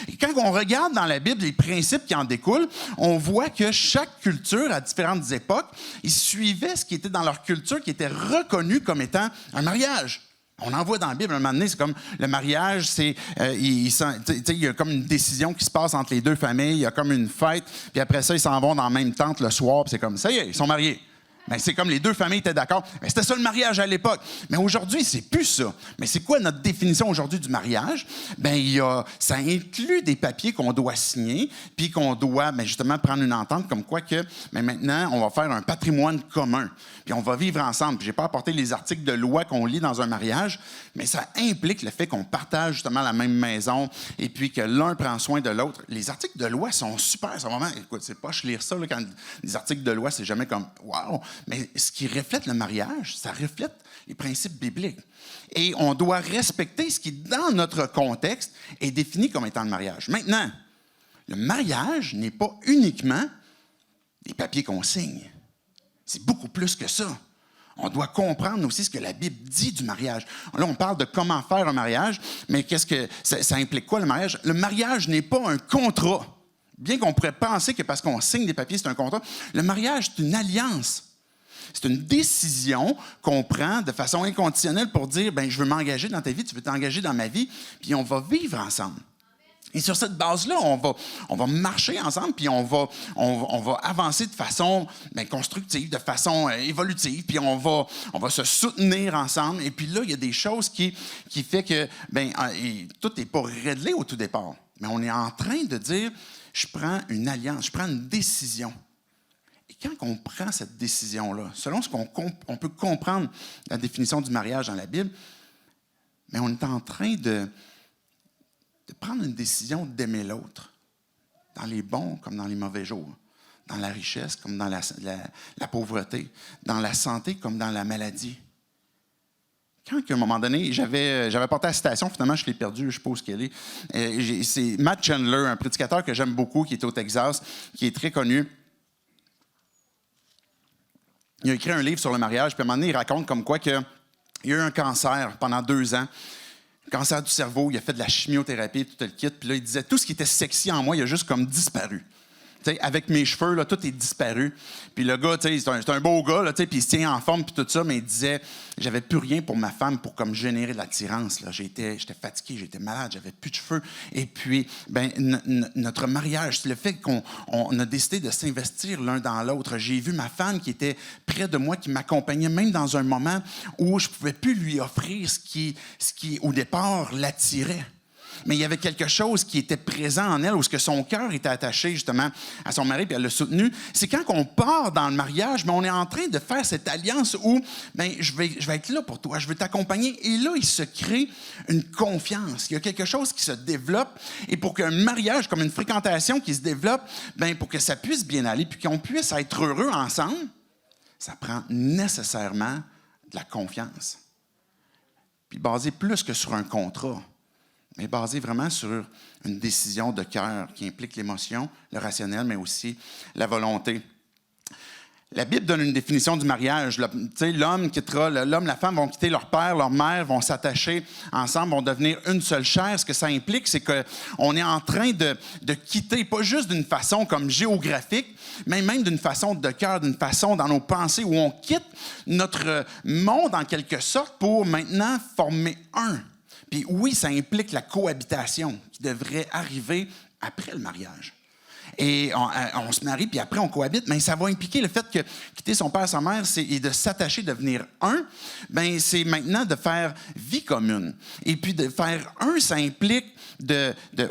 Et quand on regarde dans la Bible les principes qui en découlent, on voit que chaque culture, à différentes époques, ils suivaient ce qui était dans leur culture, qui était reconnu comme étant un mariage. On en voit dans la Bible, un moment donné, c'est comme le mariage, il y a comme une décision qui se passe entre les deux familles, il y a comme une fête, puis après ça, ils s'en vont dans la même tente le soir, puis c'est comme, ça y est, ils sont mariés. Ben, c'est comme les deux familles étaient d'accord. Ben, c'était ça le mariage à l'époque. Mais aujourd'hui, c'est plus ça. Mais c'est quoi notre définition aujourd'hui du mariage? Ben, ça inclut des papiers qu'on doit signer, puis qu'on doit justement prendre une entente comme quoi que maintenant, on va faire un patrimoine commun. Puis on va vivre ensemble. Je n'ai pas apporté les articles de loi qu'on lit dans un mariage, mais ça implique le fait qu'on partage justement la même maison et puis que l'un prend soin de l'autre. Les articles de loi sont super. C'est vraiment, écoute, c'est pas je lire ça là, quand les articles de loi, c'est jamais comme wow. Mais ce qui reflète le mariage, ça reflète les principes bibliques. Et on doit respecter ce qui, dans notre contexte, est défini comme étant le mariage. Maintenant, le mariage n'est pas uniquement des papiers qu'on signe. C'est beaucoup plus que ça. On doit comprendre aussi ce que la Bible dit du mariage. Là, on parle de comment faire un mariage, mais qu'est-ce que ça implique quoi le mariage? Le mariage n'est pas un contrat. Bien qu'on pourrait penser que parce qu'on signe des papiers, c'est un contrat, le mariage, c'est une alliance. C'est une décision qu'on prend de façon inconditionnelle pour dire, ben, je veux m'engager dans ta vie, tu veux t'engager dans ma vie, puis on va vivre ensemble. Et sur cette base-là, on va marcher ensemble, puis on va avancer de façon constructive, de façon évolutive, puis on va se soutenir ensemble. Et puis là, il y a des choses qui fait que tout n'est pas réglé au tout départ. Mais on est en train de dire, je prends une alliance, je prends une décision. Et quand on prend cette décision-là, selon ce qu'on peut comprendre la définition du mariage dans la Bible, mais on est en train de prendre une décision d'aimer l'autre, dans les bons comme dans les mauvais jours, dans la richesse comme dans la pauvreté, dans la santé comme dans la maladie. Quand, à un moment donné, j'avais porté la citation, finalement, je l'ai perdue, je ne sais pas où elle est. C'est Matt Chandler, un prédicateur que j'aime beaucoup, qui est au Texas, qui est très connu. Il a écrit un livre sur le mariage, puis à un moment donné, il raconte comme quoi qu'il a eu un cancer pendant 2 ans. Cancer du cerveau, il a fait de la chimiothérapie, tout le kit. Puis là, il disait, tout ce qui était sexy en moi, il a juste comme disparu. T'sais, avec mes cheveux, là, tout est disparu. Puis le gars, c'est un beau gars, là, puis il se tient en forme, puis tout ça, mais il disait, j'avais plus rien pour ma femme pour comme générer de l'attirance. Là. J'étais fatigué, j'étais malade, j'avais plus de cheveux. Et puis, notre mariage, c'est le fait qu'on a décidé de s'investir l'un dans l'autre. J'ai vu ma femme qui était près de moi, qui m'accompagnait, même dans un moment où je ne pouvais plus lui offrir ce qui, au départ, l'attirait. Mais il y avait quelque chose qui était présent en elle, où son cœur était attaché justement à son mari, puis elle l'a soutenu. C'est quand on part dans le mariage, mais on est en train de faire cette alliance où je vais être là pour toi, je veux t'accompagner. Et là, il se crée une confiance. Il y a quelque chose qui se développe. Et pour qu'un mariage, comme une fréquentation qui se développe, pour que ça puisse bien aller, puis qu'on puisse être heureux ensemble, ça prend nécessairement de la confiance. Puis basé plus que sur un contrat, mais basé vraiment sur une décision de cœur qui implique l'émotion, le rationnel, mais aussi la volonté. La Bible donne une définition du mariage. L'homme, la femme vont quitter leur père, leur mère, vont s'attacher ensemble, vont devenir une seule chair. Ce que ça implique, c'est qu'on est en train de quitter, pas juste d'une façon comme géographique, mais même d'une façon de cœur, d'une façon dans nos pensées, où on quitte notre monde en quelque sorte pour maintenant former un. Puis oui, ça implique la cohabitation qui devrait arriver après le mariage. Et on se marie, puis après on cohabite, mais ça va impliquer le fait que quitter son père, sa mère, et de s'attacher, devenir un, c'est maintenant de faire vie commune. Et puis de faire un, ça implique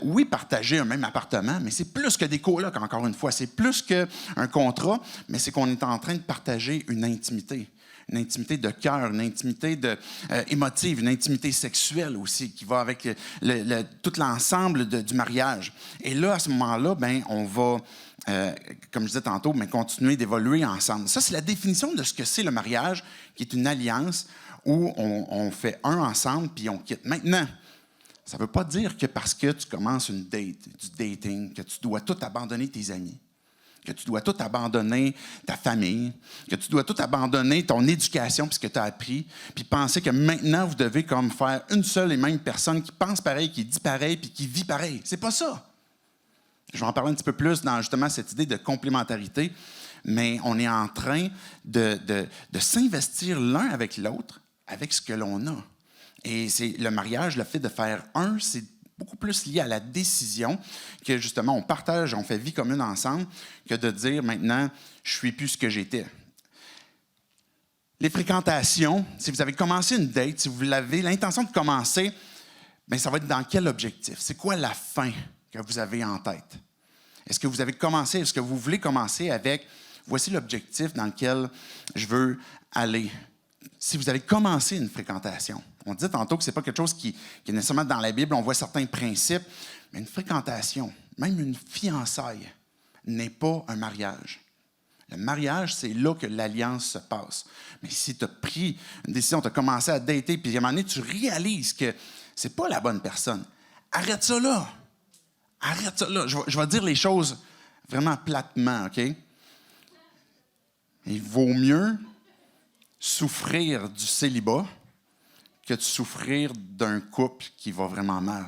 oui, partager un même appartement, mais c'est plus que des colocs, encore une fois. C'est plus qu'un contrat, mais c'est qu'on est en train de partager une intimité. Une intimité de cœur, une intimité émotive, une intimité sexuelle aussi, qui va avec tout l'ensemble du mariage. Et là, à ce moment-là, on va, comme je disais tantôt, continuer d'évoluer ensemble. Ça, c'est la définition de ce que c'est le mariage, qui est une alliance où on fait un ensemble, puis on quitte. Maintenant, ça ne veut pas dire que parce que tu commences une date, du dating, que tu dois tout abandonner tes amis, que tu dois tout abandonner ta famille, que tu dois tout abandonner ton éducation puis ce que tu as appris, puis penser que maintenant, vous devez comme faire une seule et même personne qui pense pareil, qui dit pareil, puis qui vit pareil. C'est pas ça. Je vais en parler un petit peu plus dans justement cette idée de complémentarité, mais on est en train de s'investir l'un avec l'autre, avec ce que l'on a. Et c'est le mariage, le fait de faire un, c'est beaucoup plus lié à la décision que, justement, on partage, on fait vie commune ensemble, que de dire, maintenant, je ne suis plus ce que j'étais. Les fréquentations, si vous avez commencé une date, si vous avez l'intention de commencer, bien, ça va être dans quel objectif? C'est quoi la fin que vous avez en tête? Est-ce que vous avez commencé, est-ce que vous voulez commencer avec voici l'objectif dans lequel je veux aller? Si vous avez commencé une fréquentation, on dit tantôt que ce n'est pas quelque chose qui est nécessairement dans la Bible, on voit certains principes, mais une fréquentation, même une fiançaille, n'est pas un mariage. Le mariage, c'est là que l'alliance se passe. Mais si tu as pris une décision, tu as commencé à dater, puis à un moment donné, tu réalises que ce n'est pas la bonne personne, arrête ça là. Arrête ça là. Je vais dire les choses vraiment platement, OK? Il vaut mieux souffrir du célibat que de souffrir d'un couple qui va vraiment mal.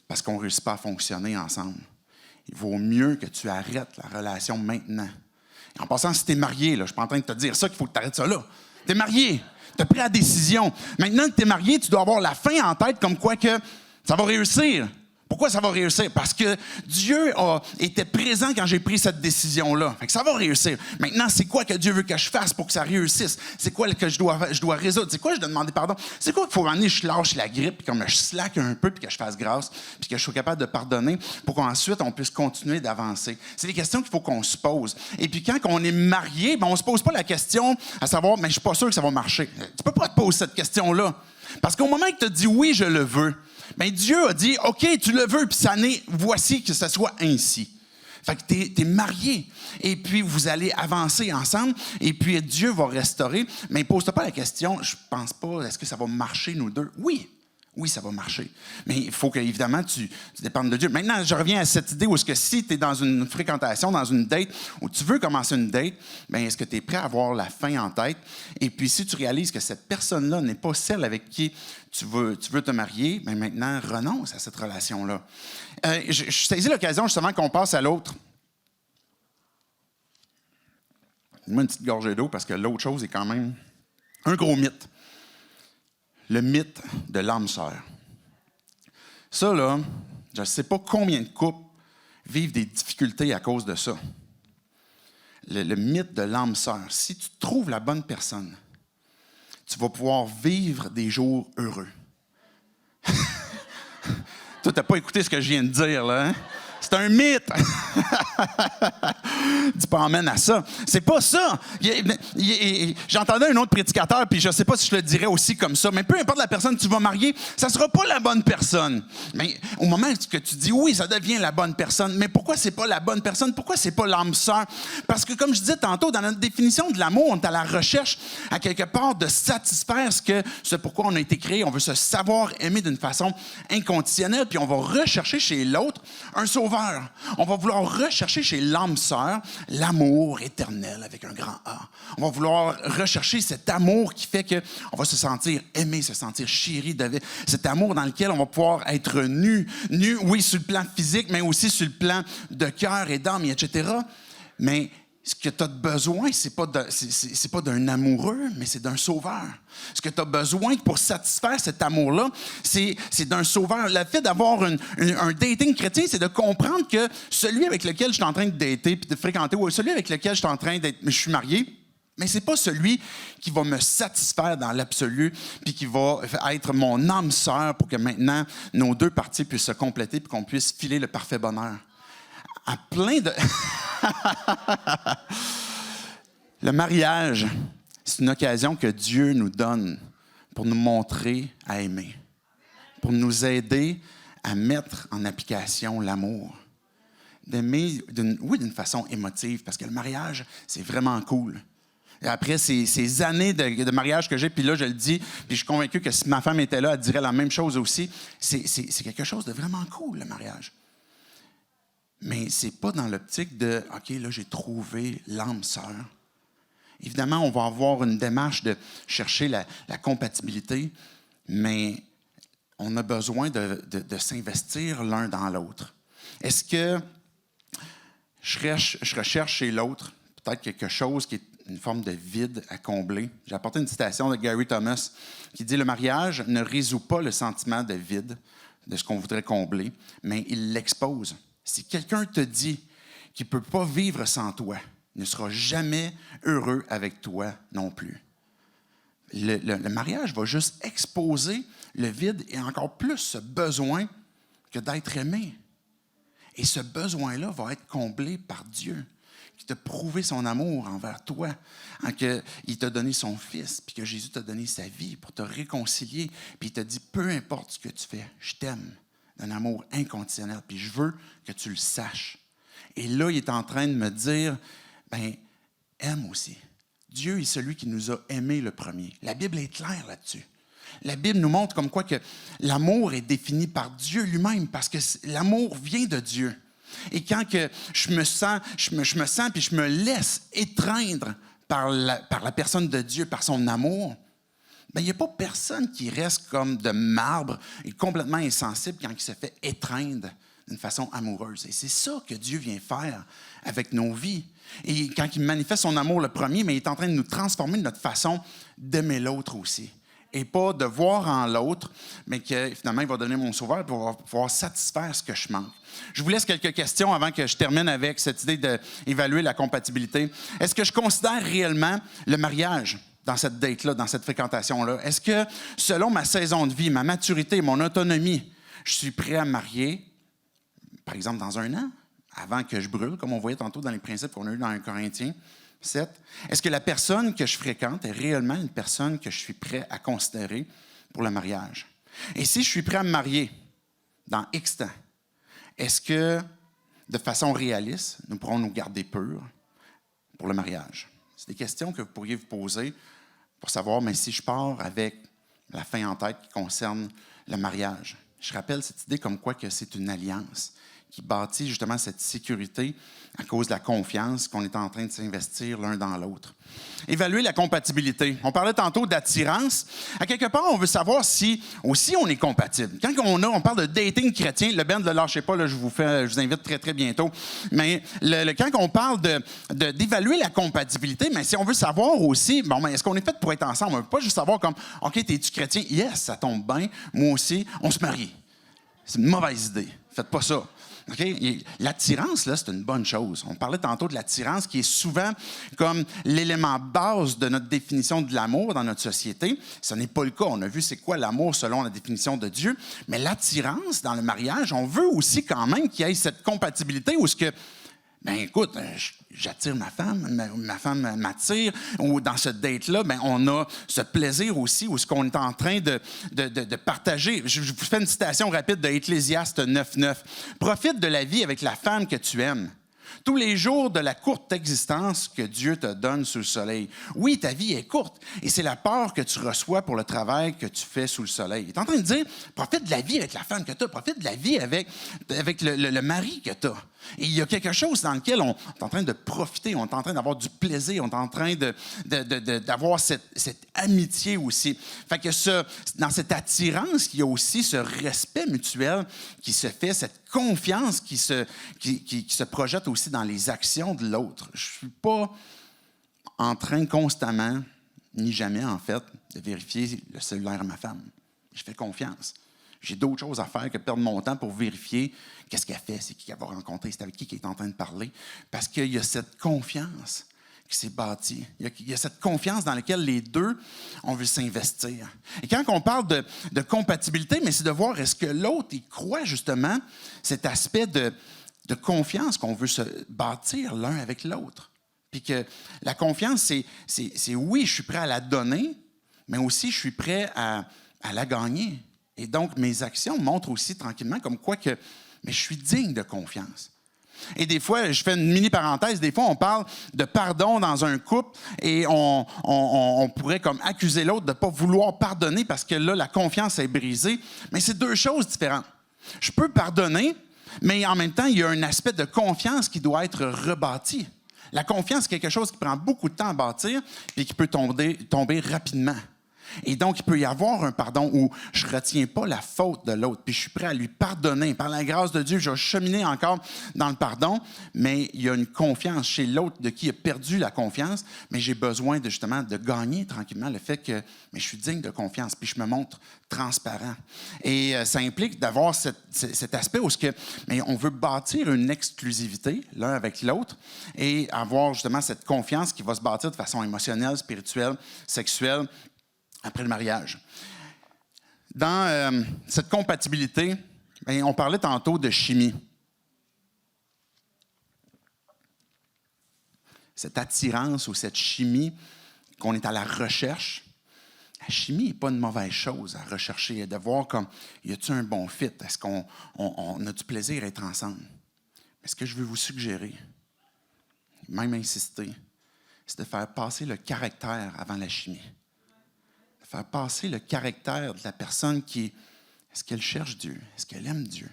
Parce qu'on ne réussit pas à fonctionner ensemble. Il vaut mieux que tu arrêtes la relation maintenant. Et en passant, si tu es marié, là, je ne suis pas en train de te dire ça qu'il faut que tu arrêtes ça là. Tu es marié. Tu as pris la décision. Maintenant que tu es marié, tu dois avoir la fin en tête comme quoi que ça va réussir. Pourquoi ça va réussir? Parce que Dieu était présent quand j'ai pris cette décision-là. Fait que ça va réussir. Maintenant, c'est quoi que Dieu veut que je fasse pour que ça réussisse? C'est quoi que je dois résoudre? C'est quoi je dois demander pardon? C'est quoi qu'il faut amener, je lâche la grippe, puis comme je slack un peu, puis que je fasse grâce, puis que je sois capable de pardonner pour qu'ensuite on puisse continuer d'avancer? C'est des questions qu'il faut qu'on se pose. Et puis quand on est marié, ben on ne se pose pas la question à savoir, mais je ne suis pas sûr que ça va marcher. Tu ne peux pas te poser cette question-là. Parce qu'au moment que tu as dit oui, je le veux, bien, Dieu a dit, OK, tu le veux, puis ça n'est, voici que ce soit ainsi. Fait que tu es marié, et puis vous allez avancer ensemble, et puis Dieu va restaurer. Mais pose-toi pas la question, je pense pas, est-ce que ça va marcher, nous deux? Oui, ça va marcher. Mais il faut qu'évidemment, tu dépendes de Dieu. Maintenant, je reviens à cette idée où est-ce que si tu es dans une fréquentation, dans une date, où tu veux commencer une date, bien, est-ce que tu es prêt à avoir la fin en tête? Et puis, si tu réalises que cette personne-là n'est pas celle avec qui tu veux te marier, bien maintenant, renonce à cette relation-là. Je saisis l'occasion justement qu'on passe à l'autre. Donne-moi une petite gorgée d'eau parce que l'autre chose est quand même un gros mythe. Le mythe de l'âme sœur. Ça, là, je ne sais pas combien de couples vivent des difficultés à cause de ça. Le mythe de l'âme sœur. Si tu trouves la bonne personne, tu vas pouvoir vivre des jours heureux. Toi, tu n'as pas écouté ce que je viens de dire, là, hein? C'est un mythe. Dis pas amène à ça. C'est pas ça. J'entendais un autre prédicateur, puis je ne sais pas si je le dirais aussi comme ça, mais peu importe la personne que tu vas marier, ça ne sera pas la bonne personne. Mais au moment que tu dis oui, ça devient la bonne personne. Mais pourquoi c'est pas la bonne personne? Pourquoi c'est pas l'âme sœur? Parce que, comme je disais tantôt, dans notre définition de l'amour, on est à la recherche, à quelque part, de satisfaire ce pourquoi on a été créé. On veut se savoir aimer d'une façon inconditionnelle, puis on va rechercher chez l'autre un sauveur. On va vouloir rechercher chez l'âme sœur l'amour éternel avec un grand A. On va vouloir rechercher cet amour qui fait qu'on va se sentir aimé, se sentir chéri, cet amour dans lequel on va pouvoir être nu, oui, sur le plan physique, mais aussi sur le plan de cœur et d'âme, etc. Mais ce que tu as besoin, c'est pas d'un amoureux, mais c'est d'un sauveur. Ce que tu as besoin pour satisfaire cet amour-là, c'est d'un sauveur. Le fait d'avoir un dating chrétien, c'est de comprendre que celui avec lequel je suis en train de dater puis de fréquenter, ou celui avec lequel je suis en train d'être, mais je suis marié, mais c'est pas celui qui va me satisfaire dans l'absolu puis qui va être mon âme sœur pour que maintenant nos deux parties puissent se compléter puis qu'on puisse filer le parfait bonheur. À plein de... Le mariage, c'est une occasion que Dieu nous donne pour nous montrer à aimer, pour nous aider à mettre en application l'amour. D'aimer, d'une façon émotive, parce que le mariage, c'est vraiment cool. Et après ces années de mariage que j'ai, puis là, je le dis, puis je suis convaincu que si ma femme était là, elle dirait la même chose aussi. C'est quelque chose de vraiment cool, le mariage. Mais ce n'est pas dans l'optique de « OK, là, j'ai trouvé l'âme sœur ». Évidemment, on va avoir une démarche de chercher la compatibilité, mais on a besoin de s'investir l'un dans l'autre. Est-ce que je recherche chez l'autre peut-être quelque chose qui est une forme de vide à combler? J'ai apporté une citation de Gary Thomas qui dit « Le mariage ne résout pas le sentiment de vide, de ce qu'on voudrait combler, mais il l'expose. » Si quelqu'un te dit qu'il ne peut pas vivre sans toi, il ne sera jamais heureux avec toi non plus. le mariage va juste exposer le vide et encore plus ce besoin que d'être aimé. Et ce besoin-là va être comblé par Dieu, qui t'a prouvé son amour envers toi, qu'il t'a donné son Fils, puis que Jésus t'a donné sa vie pour te réconcilier, puis il t'a dit, peu importe ce que tu fais, je t'aime d'un amour inconditionnel, puis je veux que tu le saches. Et là, il est en train de me dire, aime aussi. Dieu est celui qui nous a aimés le premier. La Bible est claire là-dessus. La Bible nous montre comme quoi que l'amour est défini par Dieu lui-même, parce que l'amour vient de Dieu. Et quand que je me sens puis je me laisse étreindre par la personne de Dieu, par son amour, il n'y a pas personne qui reste comme de marbre et complètement insensible quand il se fait étreindre d'une façon amoureuse. Et c'est ça que Dieu vient faire avec nos vies. Et quand il manifeste son amour le premier, mais il est en train de nous transformer de notre façon d'aimer l'autre aussi. Et pas de voir en l'autre, mais que finalement, il va donner mon sauveur pour pouvoir satisfaire ce que je manque. Je vous laisse quelques questions avant que je termine avec cette idée d'évaluer la compatibilité. Est-ce que je considère réellement le mariage dans cette date-là, dans cette fréquentation-là? Est-ce que, selon ma saison de vie, ma maturité, mon autonomie, je suis prêt à me marier, par exemple, dans 1 an, avant que je brûle, comme on voyait tantôt dans les principes qu'on a eus dans 1 Corinthiens 7. Est-ce que la personne que je fréquente est réellement une personne que je suis prêt à considérer pour le mariage? Et si je suis prêt à me marier dans X temps, est-ce que, de façon réaliste, nous pourrons nous garder purs pour le mariage? C'est des questions que vous pourriez vous poser pour savoir, mais si je pars avec la fin en tête qui concerne le mariage. Je rappelle cette idée comme quoi que c'est une alliance qui bâtit justement cette sécurité à cause de la confiance qu'on est en train de s'investir l'un dans l'autre. Évaluer la compatibilité. On parlait tantôt d'attirance. À quelque part, on veut savoir si aussi on est compatible. Quand on parle de dating chrétien, le band ne le lâchez pas, là, je vous invite très, très bientôt. Mais quand on parle d'évaluer la compatibilité, mais si on veut savoir aussi, est-ce qu'on est fait pour être ensemble? On ne veut pas juste savoir comme, OK, es-tu chrétien? Yes, ça tombe bien. Moi aussi, on se marie. C'est une mauvaise idée. Faites pas ça. Okay? L'attirance, là, c'est une bonne chose. On parlait tantôt de l'attirance qui est souvent comme l'élément base de notre définition de l'amour dans notre société. Ce n'est pas le cas. On a vu c'est quoi l'amour selon la définition de Dieu. Mais l'attirance dans le mariage, on veut aussi quand même qu'il y ait cette compatibilité où ce que écoute, j'attire ma femme m'attire, ou dans ce date-là, on a ce plaisir aussi, où ce qu'on est en train de partager. Je vous fais une citation rapide de Ecclésiaste 9.9. « Profite de la vie avec la femme que tu aimes, tous les jours de la courte existence que Dieu te donne sous le soleil. » Oui, ta vie est courte, et c'est la part que tu reçois pour le travail que tu fais sous le soleil. Il est en train de dire, profite de la vie avec la femme que tu as, profite de la vie avec le mari que tu as. Et il y a quelque chose dans lequel on est en train de profiter, on est en train d'avoir du plaisir, on est en train d'avoir cette amitié aussi. Fait que dans cette attirance, il y a aussi ce respect mutuel qui se fait, cette confiance qui se projette aussi dans les actions de l'autre. Je ne suis pas en train constamment, ni jamais en fait, de vérifier le cellulaire à ma femme. Je fais confiance. J'ai d'autres choses à faire que perdre mon temps pour vérifier qu'est-ce qu'elle fait, c'est qui qu'elle va rencontrer, c'est avec qui est en train de parler. Parce qu'il y a cette confiance qui s'est bâtie. Il y a cette confiance dans laquelle les deux, on veut s'investir. Et quand on parle de compatibilité, mais c'est de voir est-ce que l'autre, il croit justement cet aspect de confiance qu'on veut se bâtir l'un avec l'autre. Puis que la confiance, c'est oui, je suis prêt à la donner, mais aussi je suis prêt à la gagner. Et donc, mes actions montrent aussi tranquillement comme quoi que mais je suis digne de confiance. Et des fois, je fais une mini-parenthèse, des fois, on parle de pardon dans un couple et on pourrait comme accuser l'autre de ne pas vouloir pardonner parce que là, la confiance est brisée. Mais c'est deux choses différentes. Je peux pardonner, mais en même temps, il y a un aspect de confiance qui doit être rebâti. La confiance, c'est quelque chose qui prend beaucoup de temps à bâtir et qui peut tomber rapidement. Et donc, il peut y avoir un pardon où je ne retiens pas la faute de l'autre, puis je suis prêt à lui pardonner. Par la grâce de Dieu, je vais cheminer encore dans le pardon, mais il y a une confiance chez l'autre de qui a perdu la confiance, mais j'ai besoin justement de gagner tranquillement le fait que mais je suis digne de confiance, puis je me montre transparent. Et ça implique d'avoir cet aspect où mais on veut bâtir une exclusivité l'un avec l'autre et avoir justement cette confiance qui va se bâtir de façon émotionnelle, spirituelle, sexuelle, après le mariage. Dans cette compatibilité, bien, on parlait tantôt de chimie. Cette attirance ou cette chimie qu'on est à la recherche, la chimie n'est pas une mauvaise chose à rechercher, de voir comme, y a-t-il un bon fit? Est-ce qu'on a du plaisir à être ensemble? Mais ce que je veux vous suggérer, même insister, c'est de faire passer le caractère avant la chimie. De faire passer le caractère de la personne qui, est-ce qu'elle cherche Dieu? Est-ce qu'elle aime Dieu?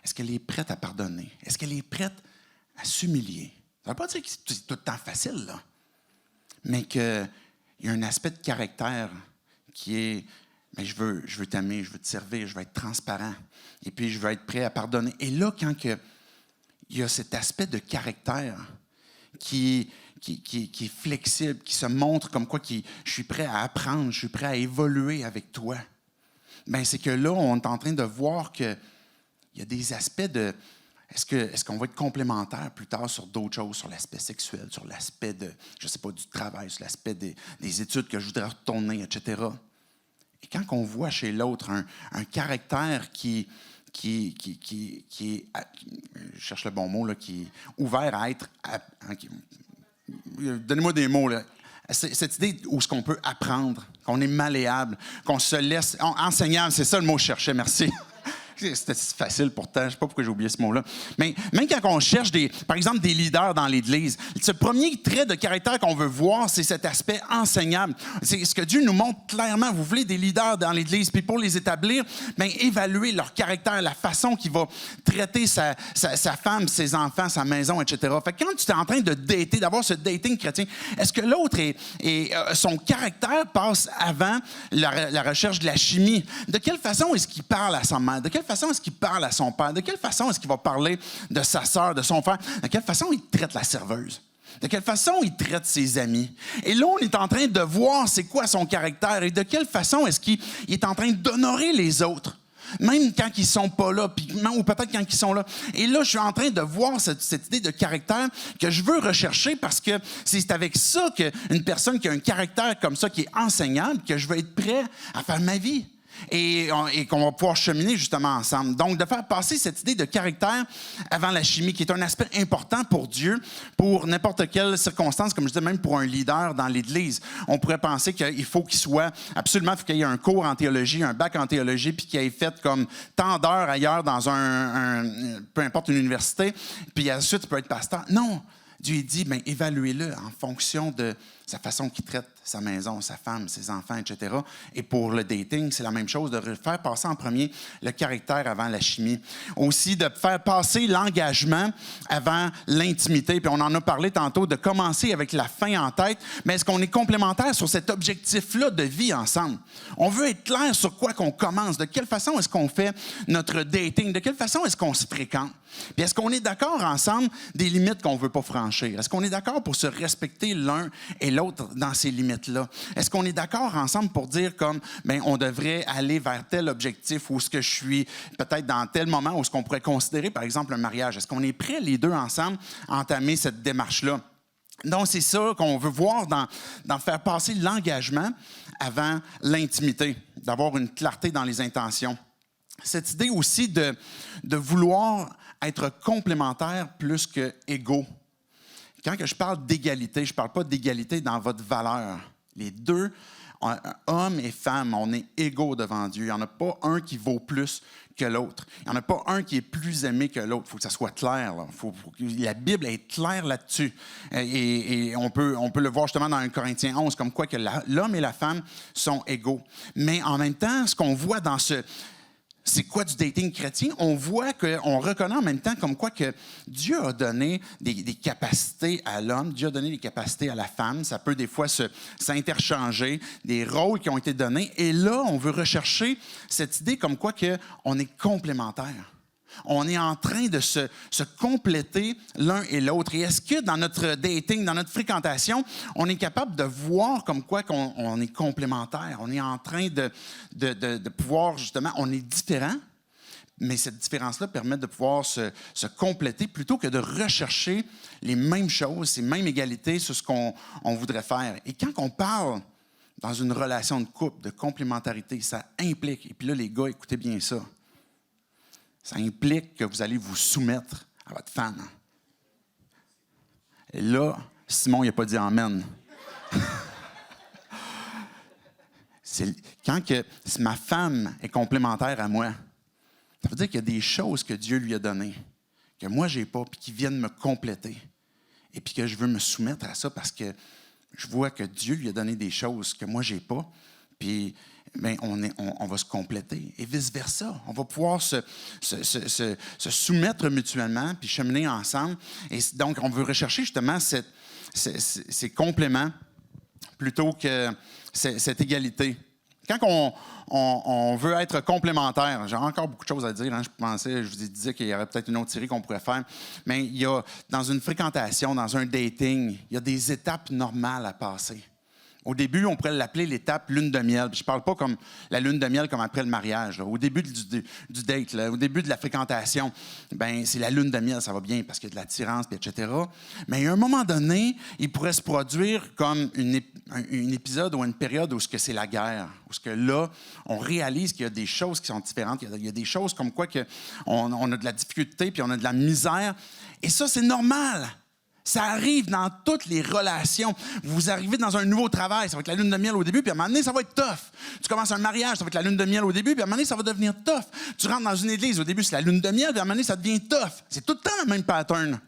Est-ce qu'elle est prête à pardonner? Est-ce qu'elle est prête à s'humilier? Ça ne veut pas dire que c'est tout le temps facile, là. Mais qu'il y a un aspect de caractère qui est, bien, je veux t'aimer, je veux te servir, je veux être transparent. Et puis, je veux être prêt à pardonner. Et là, quand il y a cet aspect de caractère qui est flexible, qui se montre comme quoi je suis prêt à apprendre, je suis prêt à évoluer avec toi, bien, c'est que là, on est en train de voir qu'il y a des aspects de... Est-ce qu'on va être complémentaires plus tard sur d'autres choses, sur l'aspect sexuel, sur l'aspect de, je ne sais pas, du travail, sur l'aspect des études que je voudrais retourner, etc. Et quand on voit chez l'autre un caractère qui est, je cherche le bon mot, là, qui est ouvert à être... donnez-moi des mots, là. Cette idée où ce qu'on peut apprendre, qu'on est malléable, qu'on se laisse... Enseignable, c'est ça le mot que je cherchais, merci. C'était facile pourtant, je ne sais pas pourquoi j'ai oublié ce mot-là. Mais même quand on cherche, par exemple, des leaders dans l'Église, ce premier trait de caractère qu'on veut voir, c'est cet aspect enseignable. C'est ce que Dieu nous montre clairement. Vous voulez des leaders dans l'Église, puis pour les établir, bien, évaluer leur caractère, la façon qu'il va traiter sa femme, ses enfants, sa maison, etc. Fait que quand tu es en train de dater, d'avoir ce dating chrétien, est-ce que l'autre son caractère passe avant la recherche de la chimie? De quelle façon est-ce qu'il parle à sa mère? De quelle façon est-ce qu'il parle à son père? De quelle façon est-ce qu'il va parler de sa sœur, de son frère? De quelle façon il traite la serveuse? De quelle façon il traite ses amis? Et là, on est en train de voir c'est quoi son caractère et de quelle façon est-ce qu'il est en train d'honorer les autres. Même quand ils ne sont pas là, ou peut-être quand ils sont là. Et là, je suis en train de voir cette idée de caractère que je veux rechercher parce que c'est avec ça qu'une personne qui a un caractère comme ça, qui est enseignable, que je veux être prêt à faire ma vie. Et qu'on va pouvoir cheminer justement ensemble. Donc, de faire passer cette idée de caractère avant la chimie, qui est un aspect important pour Dieu, pour n'importe quelle circonstance, comme je disais, même pour un leader dans l'Église. On pourrait penser qu'il faut qu'il soit, absolument, il faut qu'il y ait un cours en théologie, un bac en théologie, puis qu'il ait fait comme tant d'heures ailleurs dans peu importe une université, puis ensuite, il peut être pasteur. Non! Dieu dit, bien, évaluez-le en fonction de sa façon qu'il traite sa maison, sa femme, ses enfants, etc. Et pour le dating, c'est la même chose, de faire passer en premier le caractère avant la chimie. Aussi, de faire passer l'engagement avant l'intimité. Puis on en a parlé tantôt, de commencer avec la fin en tête. Mais est-ce qu'on est complémentaire sur cet objectif-là de vie ensemble? On veut être clair sur quoi qu'on commence. De quelle façon est-ce qu'on fait notre dating? De quelle façon est-ce qu'on se fréquente? Puis est-ce qu'on est d'accord ensemble des limites qu'on ne veut pas franchir? Est-ce qu'on est d'accord pour se respecter l'un et l'autre dans ces limites-là? Est-ce qu'on est d'accord ensemble pour dire comme, bien, on devrait aller vers tel objectif ou ce que je suis peut-être dans tel moment où ce qu'on pourrait considérer, par exemple, un mariage? Est-ce qu'on est prêts les deux ensemble à entamer cette démarche-là? Donc, c'est ça qu'on veut voir dans faire passer l'engagement avant l'intimité, d'avoir une clarté dans les intentions. Cette idée aussi de vouloir être complémentaire plus que égaux. Quand je parle d'égalité, je ne parle pas d'égalité dans votre valeur. Les deux, hommes et femmes, on est égaux devant Dieu. Il n'y en a pas un qui vaut plus que l'autre. Il n'y en a pas un qui est plus aimé que l'autre. Il faut que ça soit clair. Là. La Bible est claire là-dessus. Et on peut le voir justement dans 1 Corinthiens 11, comme quoi que l'homme et la femme sont égaux. Mais en même temps, ce qu'on voit dans c'est quoi du dating chrétien? On voit qu'on reconnaît en même temps comme quoi que Dieu a donné des capacités à l'homme, Dieu a donné des capacités à la femme. Ça peut des fois s'interchanger, des rôles qui ont été donnés. Et là, on veut rechercher cette idée comme quoi qu'on est complémentaires. On est en train de se compléter l'un et l'autre. Et est-ce que dans notre dating, dans notre fréquentation, on est capable de voir comme quoi qu'on est complémentaires? On est en train de pouvoir, justement, on est différents, mais cette différence-là permet de pouvoir se compléter plutôt que de rechercher les mêmes choses, ces mêmes égalités sur ce qu'on voudrait faire. Et quand on parle dans une relation de couple, de complémentarité, ça implique, et puis là, les gars, écoutez bien ça, ça implique que vous allez vous soumettre à votre femme. Et là, Simon, il n'a pas dit « Amen ». Quand si ma femme est complémentaire à moi, ça veut dire qu'il y a des choses que Dieu lui a données, que moi, je n'ai pas, puis qui viennent me compléter. Et puis que je veux me soumettre à ça parce que je vois que Dieu lui a donné des choses que moi, je n'ai pas. Puis bien, on va se compléter. Et vice-versa. On va pouvoir se soumettre mutuellement puis cheminer ensemble. Et donc, on veut rechercher justement ces compléments plutôt que cette égalité. Quand on veut être complémentaire, j'ai encore beaucoup de choses à dire. Je vous disais qu'il y aurait peut-être une autre série qu'on pourrait faire. Mais il y a, dans une fréquentation, dans un dating, il y a des étapes normales à passer. Au début, on pourrait l'appeler l'étape lune de miel. Je ne parle pas comme la lune de miel comme après le mariage. Là. Au début du date, là, au début de la fréquentation, ben, c'est la lune de miel, ça va bien parce qu'il y a de l'attirance, etc. Mais à un moment donné, il pourrait se produire comme un épisode ou une période où c'est la guerre. Où là, on réalise qu'il y a des choses qui sont différentes. Il y a des choses comme quoi on a de la difficulté puis on a de la misère. Et ça, c'est normal. Ça arrive dans toutes les relations. Vous arrivez dans un nouveau travail, ça va être la lune de miel au début, puis à un moment donné, ça va être tough. Tu commences un mariage, ça va être la lune de miel au début, puis à un moment donné, ça va devenir tough. Tu rentres dans une église, au début, c'est la lune de miel, puis à un moment donné, ça devient tough. C'est tout le temps le même pattern.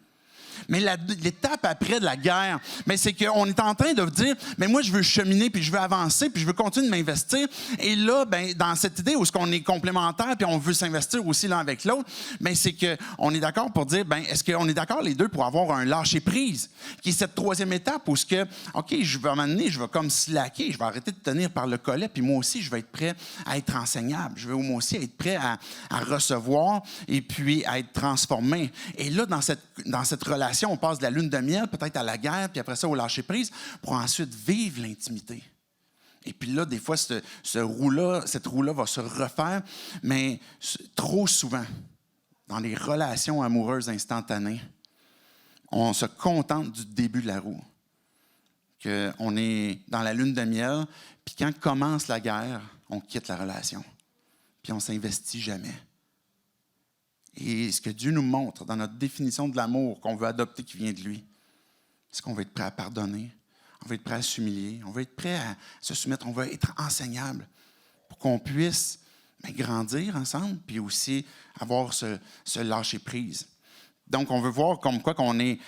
Mais l'étape après de la guerre, c'est qu'on est en train de dire, mais moi, je veux cheminer, puis je veux avancer, puis je veux continuer de m'investir. Et là, dans cette idée où on est complémentaires, puis on veut s'investir aussi l'un avec l'autre, c'est qu'on est d'accord pour dire, est-ce qu'on est d'accord les deux pour avoir un lâcher-prise, qui est cette troisième étape où OK, je vais m'amener, je vais comme slacker, je vais arrêter de tenir par le collet, puis moi aussi, je vais être prêt à être enseignable. Je vais moi aussi être prêt à recevoir et puis à être transformé. Et là, dans cette relation, on passe de la lune de miel, peut-être à la guerre, puis après ça, au lâcher-prise, pour ensuite vivre l'intimité. Et puis là, des fois, cette roue-là va se refaire, mais trop souvent, dans les relations amoureuses instantanées, on se contente du début de la roue. Qu'on est dans la lune de miel, puis quand commence la guerre, on quitte la relation. Puis on ne s'investit jamais. Et ce que Dieu nous montre dans notre définition de l'amour qu'on veut adopter qui vient de lui, c'est qu'on veut être prêt à pardonner, on veut être prêt à s'humilier, on veut être prêt à se soumettre, on veut être enseignable pour qu'on puisse grandir ensemble puis aussi avoir ce lâcher-prise. Donc, on veut voir comme quoi qu'on est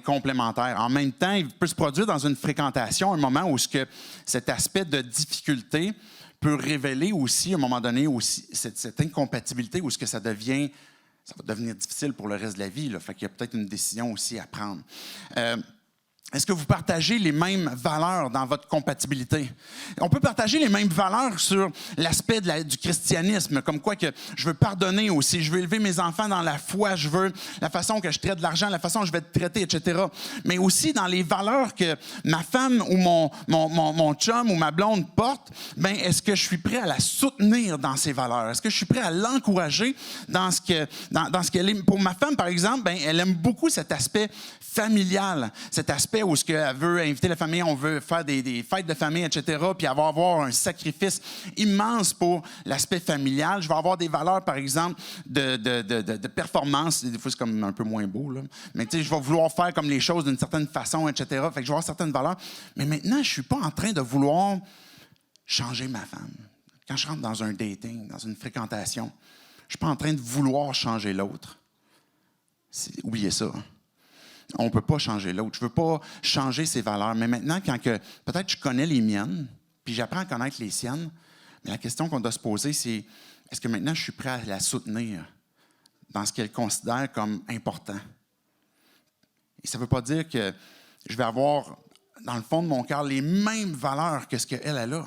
complémentaires. En même temps, il peut se produire dans une fréquentation un moment où cet aspect de difficulté peut révéler aussi, à un moment donné, aussi, cette incompatibilité où ça va devenir difficile pour le reste de la vie. Là. Fait qu'il y a peut-être une décision aussi à prendre. Est-ce que vous partagez les mêmes valeurs dans votre compatibilité? On peut partager les mêmes valeurs sur l'aspect du christianisme, comme quoi que je veux pardonner aussi, je veux élever mes enfants dans la foi, je veux la façon que je traite de l'argent, la façon que je vais te traiter, etc. Mais aussi dans les valeurs que ma femme ou mon chum ou ma blonde porte, est-ce que je suis prêt à la soutenir dans ses valeurs? Est-ce que je suis prêt à l'encourager dans ce qu'elle aime? Pour ma femme, par exemple, elle aime beaucoup cet aspect familial, cet aspect où elle veut inviter la famille, on veut faire des fêtes de famille, etc., puis avoir un sacrifice immense pour l'aspect familial. Je vais avoir des valeurs, par exemple, de performance. Des fois, c'est comme un peu moins beau, là. Mais tu sais, je vais vouloir faire comme les choses d'une certaine façon, etc. Fait que je vais avoir certaines valeurs. Mais maintenant, je ne suis pas en train de vouloir changer ma femme. Quand je rentre dans un dating, dans une fréquentation, je ne suis pas en train de vouloir changer l'autre. Oubliez ça. On ne peut pas changer l'autre. Je ne veux pas changer ses valeurs. Mais maintenant, quand peut-être je connais les miennes, puis j'apprends à connaître les siennes, mais la question qu'on doit se poser, c'est est-ce que maintenant je suis prêt à la soutenir dans ce qu'elle considère comme important? Et ça ne veut pas dire que je vais avoir, dans le fond de mon cœur, les mêmes valeurs que ce qu'elle a.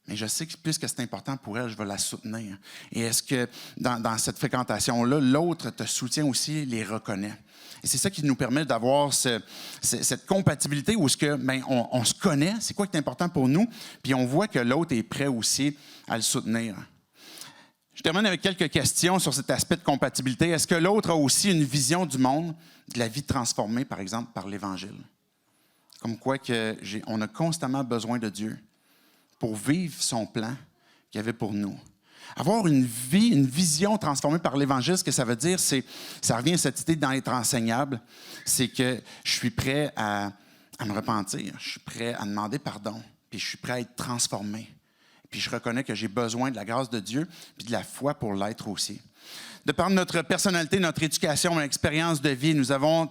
Mais je sais que puisque c'est important pour elle, je vais la soutenir. Et est-ce que dans cette fréquentation-là, l'autre te soutient aussi, les reconnaît? Et c'est ça qui nous permet d'avoir cette compatibilité où on se connaît, c'est quoi qui est important pour nous, puis on voit que l'autre est prêt aussi à le soutenir. Je termine avec quelques questions sur cet aspect de compatibilité. Est-ce que l'autre a aussi une vision du monde, de la vie transformée, par exemple, par l'Évangile? Comme quoi on a constamment besoin de Dieu. pour vivre son plan qu'il avait pour nous. Avoir une vie, une vision transformée par l'Évangile, ce que ça veut dire, ça revient à cette idée d'être enseignable, c'est que je suis prêt à me repentir, je suis prêt à demander pardon, puis je suis prêt à être transformé. Puis je reconnais que j'ai besoin de la grâce de Dieu, puis de la foi pour l'être aussi. De par notre personnalité, notre éducation, notre expérience de vie, nous avons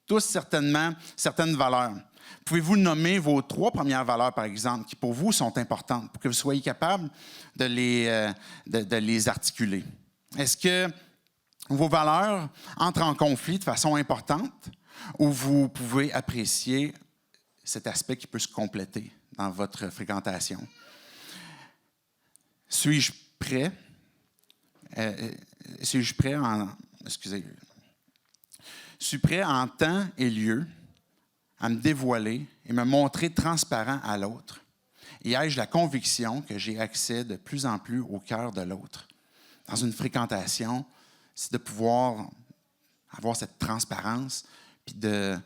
tous certainement certaines valeurs. Pouvez-vous nommer vos 3 premières valeurs, par exemple, qui pour vous sont importantes, pour que vous soyez capable de les articuler? Est-ce que vos valeurs entrent en conflit de façon importante ou vous pouvez apprécier cet aspect qui peut se compléter dans votre fréquentation? Suis-je prêt en temps et lieu à me dévoiler et me montrer transparent à l'autre? Et ai-je la conviction que j'ai accès de plus en plus au cœur de l'autre? Dans une fréquentation, c'est de pouvoir avoir cette transparence, puis de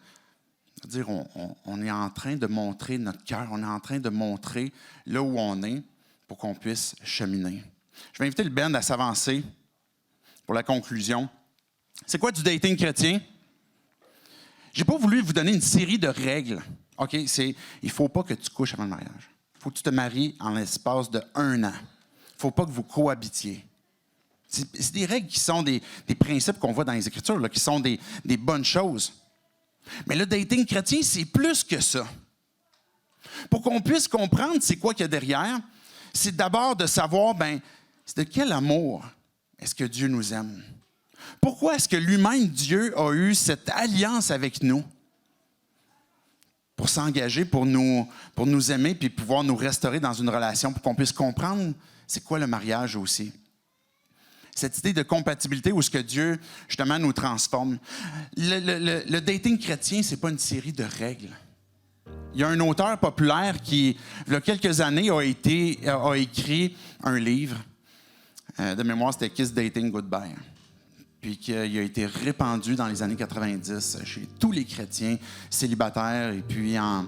dire on est en train de montrer notre cœur, on est en train de montrer là où on est pour qu'on puisse cheminer. Je vais inviter le band à s'avancer pour la conclusion. C'est quoi du dating chrétien? Je n'ai pas voulu vous donner une série de règles. OK, il ne faut pas que tu couches avant le mariage. Il faut que tu te maries en l'espace de 1 an. Il ne faut pas que vous cohabitiez. C'est des règles qui sont des principes qu'on voit dans les Écritures, là, qui sont des bonnes choses. Mais le dating chrétien, c'est plus que ça. Pour qu'on puisse comprendre c'est quoi qu'il y a derrière, c'est d'abord de savoir, c'est de quel amour est-ce que Dieu nous aime? Pourquoi est-ce que lui-même, Dieu, a eu cette alliance avec nous pour s'engager, pour nous aimer, puis pouvoir nous restaurer dans une relation, pour qu'on puisse comprendre c'est quoi le mariage aussi? Cette idée de compatibilité où ce que Dieu, justement, nous transforme. Le dating chrétien, ce n'est pas une série de règles. Il y a un auteur populaire qui, il y a quelques années, a écrit un livre. De mémoire, c'était « Kiss Dating Goodbye ». Puis qu'il a été répandu dans les années 90 chez tous les chrétiens célibataires et puis en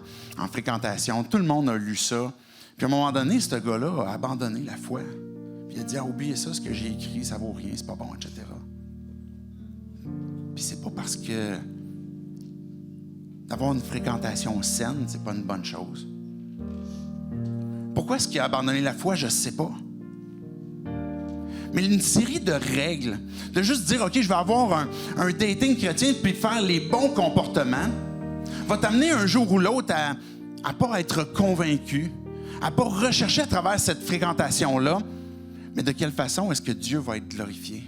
fréquentation. Tout le monde a lu ça. Puis à un moment donné, ce gars-là a abandonné la foi. Puis il a dit « oubliez ça, ce que j'ai écrit, ça vaut rien, c'est pas bon, etc. » Puis c'est pas parce que d'avoir une fréquentation saine, c'est pas une bonne chose. Pourquoi est-ce qu'il a abandonné la foi? Je ne sais pas. Mais une série de règles, de juste dire, OK, je vais avoir un dating chrétien puis faire les bons comportements, va t'amener un jour ou l'autre à ne pas être convaincu, à ne pas rechercher à travers cette fréquentation-là, mais de quelle façon est-ce que Dieu va être glorifié?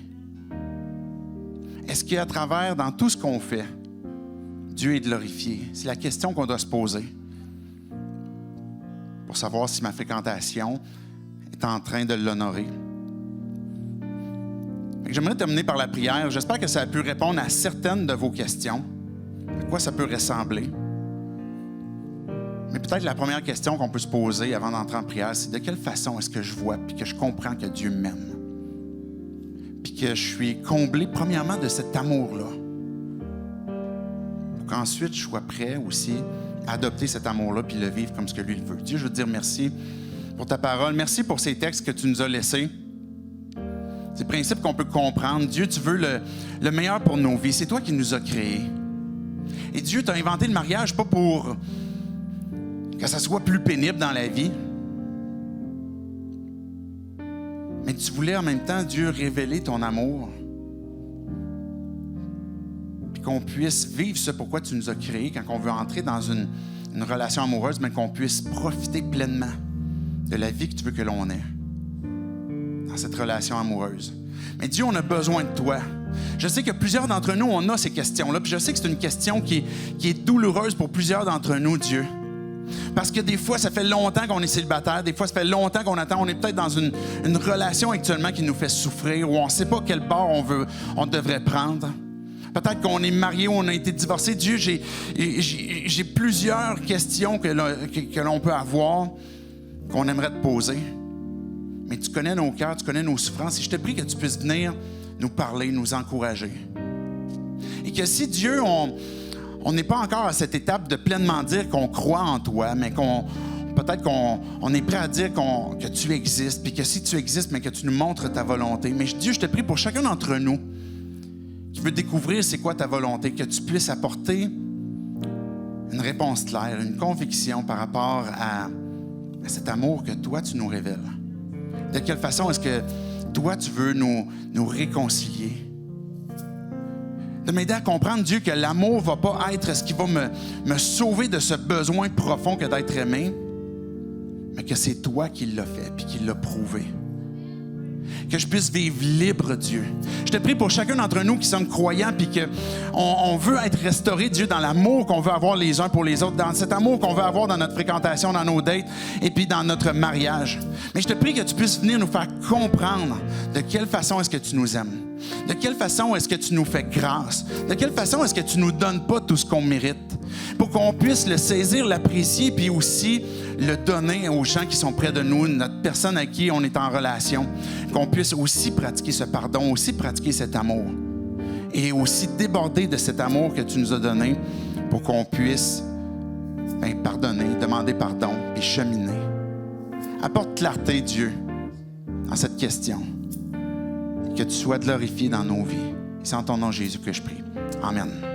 Est-ce qu'à travers, dans tout ce qu'on fait, Dieu est glorifié? C'est la question qu'on doit se poser pour savoir si ma fréquentation est en train de l'honorer. J'aimerais terminer par la prière. J'espère que ça a pu répondre à certaines de vos questions. À quoi ça peut ressembler? Mais peut-être la première question qu'on peut se poser avant d'entrer en prière, c'est de quelle façon est-ce que je vois puis que je comprends que Dieu m'aime? Puis que je suis comblé premièrement de cet amour-là. Pour qu'ensuite je sois prêt aussi à adopter cet amour-là puis le vivre comme ce que lui il veut. Dieu, je veux te dire merci pour ta parole. Merci pour ces textes que tu nous as laissés. Ces principes qu'on peut comprendre. Dieu, tu veux le meilleur pour nos vies. C'est toi qui nous as créés. Et Dieu, tu as inventé le mariage pas pour que ça soit plus pénible dans la vie. Mais tu voulais en même temps, Dieu, révéler ton amour. Puis qu'on puisse vivre ce pourquoi tu nous as créés quand on veut entrer dans une relation amoureuse, mais qu'on puisse profiter pleinement de la vie que tu veux que l'on ait dans cette relation amoureuse. Mais Dieu, on a besoin de toi. Je sais que plusieurs d'entre nous, on a ces questions-là, puis je sais que c'est une question qui est douloureuse pour plusieurs d'entre nous, Dieu. Parce que des fois, ça fait longtemps qu'on est célibataire, des fois, ça fait longtemps qu'on attend, on est peut-être dans une relation actuellement qui nous fait souffrir, où on ne sait pas quel bord on devrait prendre. Peut-être qu'on est marié ou on a été divorcé. Dieu, j'ai plusieurs questions que l'on peut avoir, qu'on aimerait te poser. Mais tu connais nos cœurs, tu connais nos souffrances. Et je te prie que tu puisses venir nous parler, nous encourager. Et que si Dieu, on n'est pas encore à cette étape de pleinement dire qu'on croit en toi, mais qu'on peut-être qu'on est prêt à dire que tu existes, puis que si tu existes, mais que tu nous montres ta volonté. Mais Dieu, je te prie pour chacun d'entre nous qui veut découvrir c'est quoi ta volonté, que tu puisses apporter une réponse claire, une conviction par rapport à cet amour que toi, tu nous révèles. De quelle façon est-ce que toi, tu veux nous réconcilier? De m'aider à comprendre, Dieu, que l'amour ne va pas être ce qui va me sauver de ce besoin profond que d'être aimé, mais que c'est toi qui l'as fait puis qui l'as prouvé. Que je puisse vivre libre, Dieu. Je te prie pour chacun d'entre nous qui sommes croyants puis qu'on veut être restauré, Dieu, dans l'amour qu'on veut avoir les uns pour les autres, dans cet amour qu'on veut avoir dans notre fréquentation, dans nos dates et puis dans notre mariage. Mais je te prie que tu puisses venir nous faire comprendre de quelle façon est-ce que tu nous aimes. De quelle façon est-ce que tu nous fais grâce? De quelle façon est-ce que tu ne nous donnes pas tout ce qu'on mérite? Pour qu'on puisse le saisir, l'apprécier, puis aussi le donner aux gens qui sont près de nous, notre personne à qui on est en relation. Qu'on puisse aussi pratiquer ce pardon, aussi pratiquer cet amour. Et aussi déborder de cet amour que tu nous as donné pour qu'on puisse pardonner, demander pardon, puis cheminer. Apporte clarté, Dieu, dans cette question. Que tu sois glorifié dans nos vies. C'est en ton nom, Jésus, que je prie. Amen.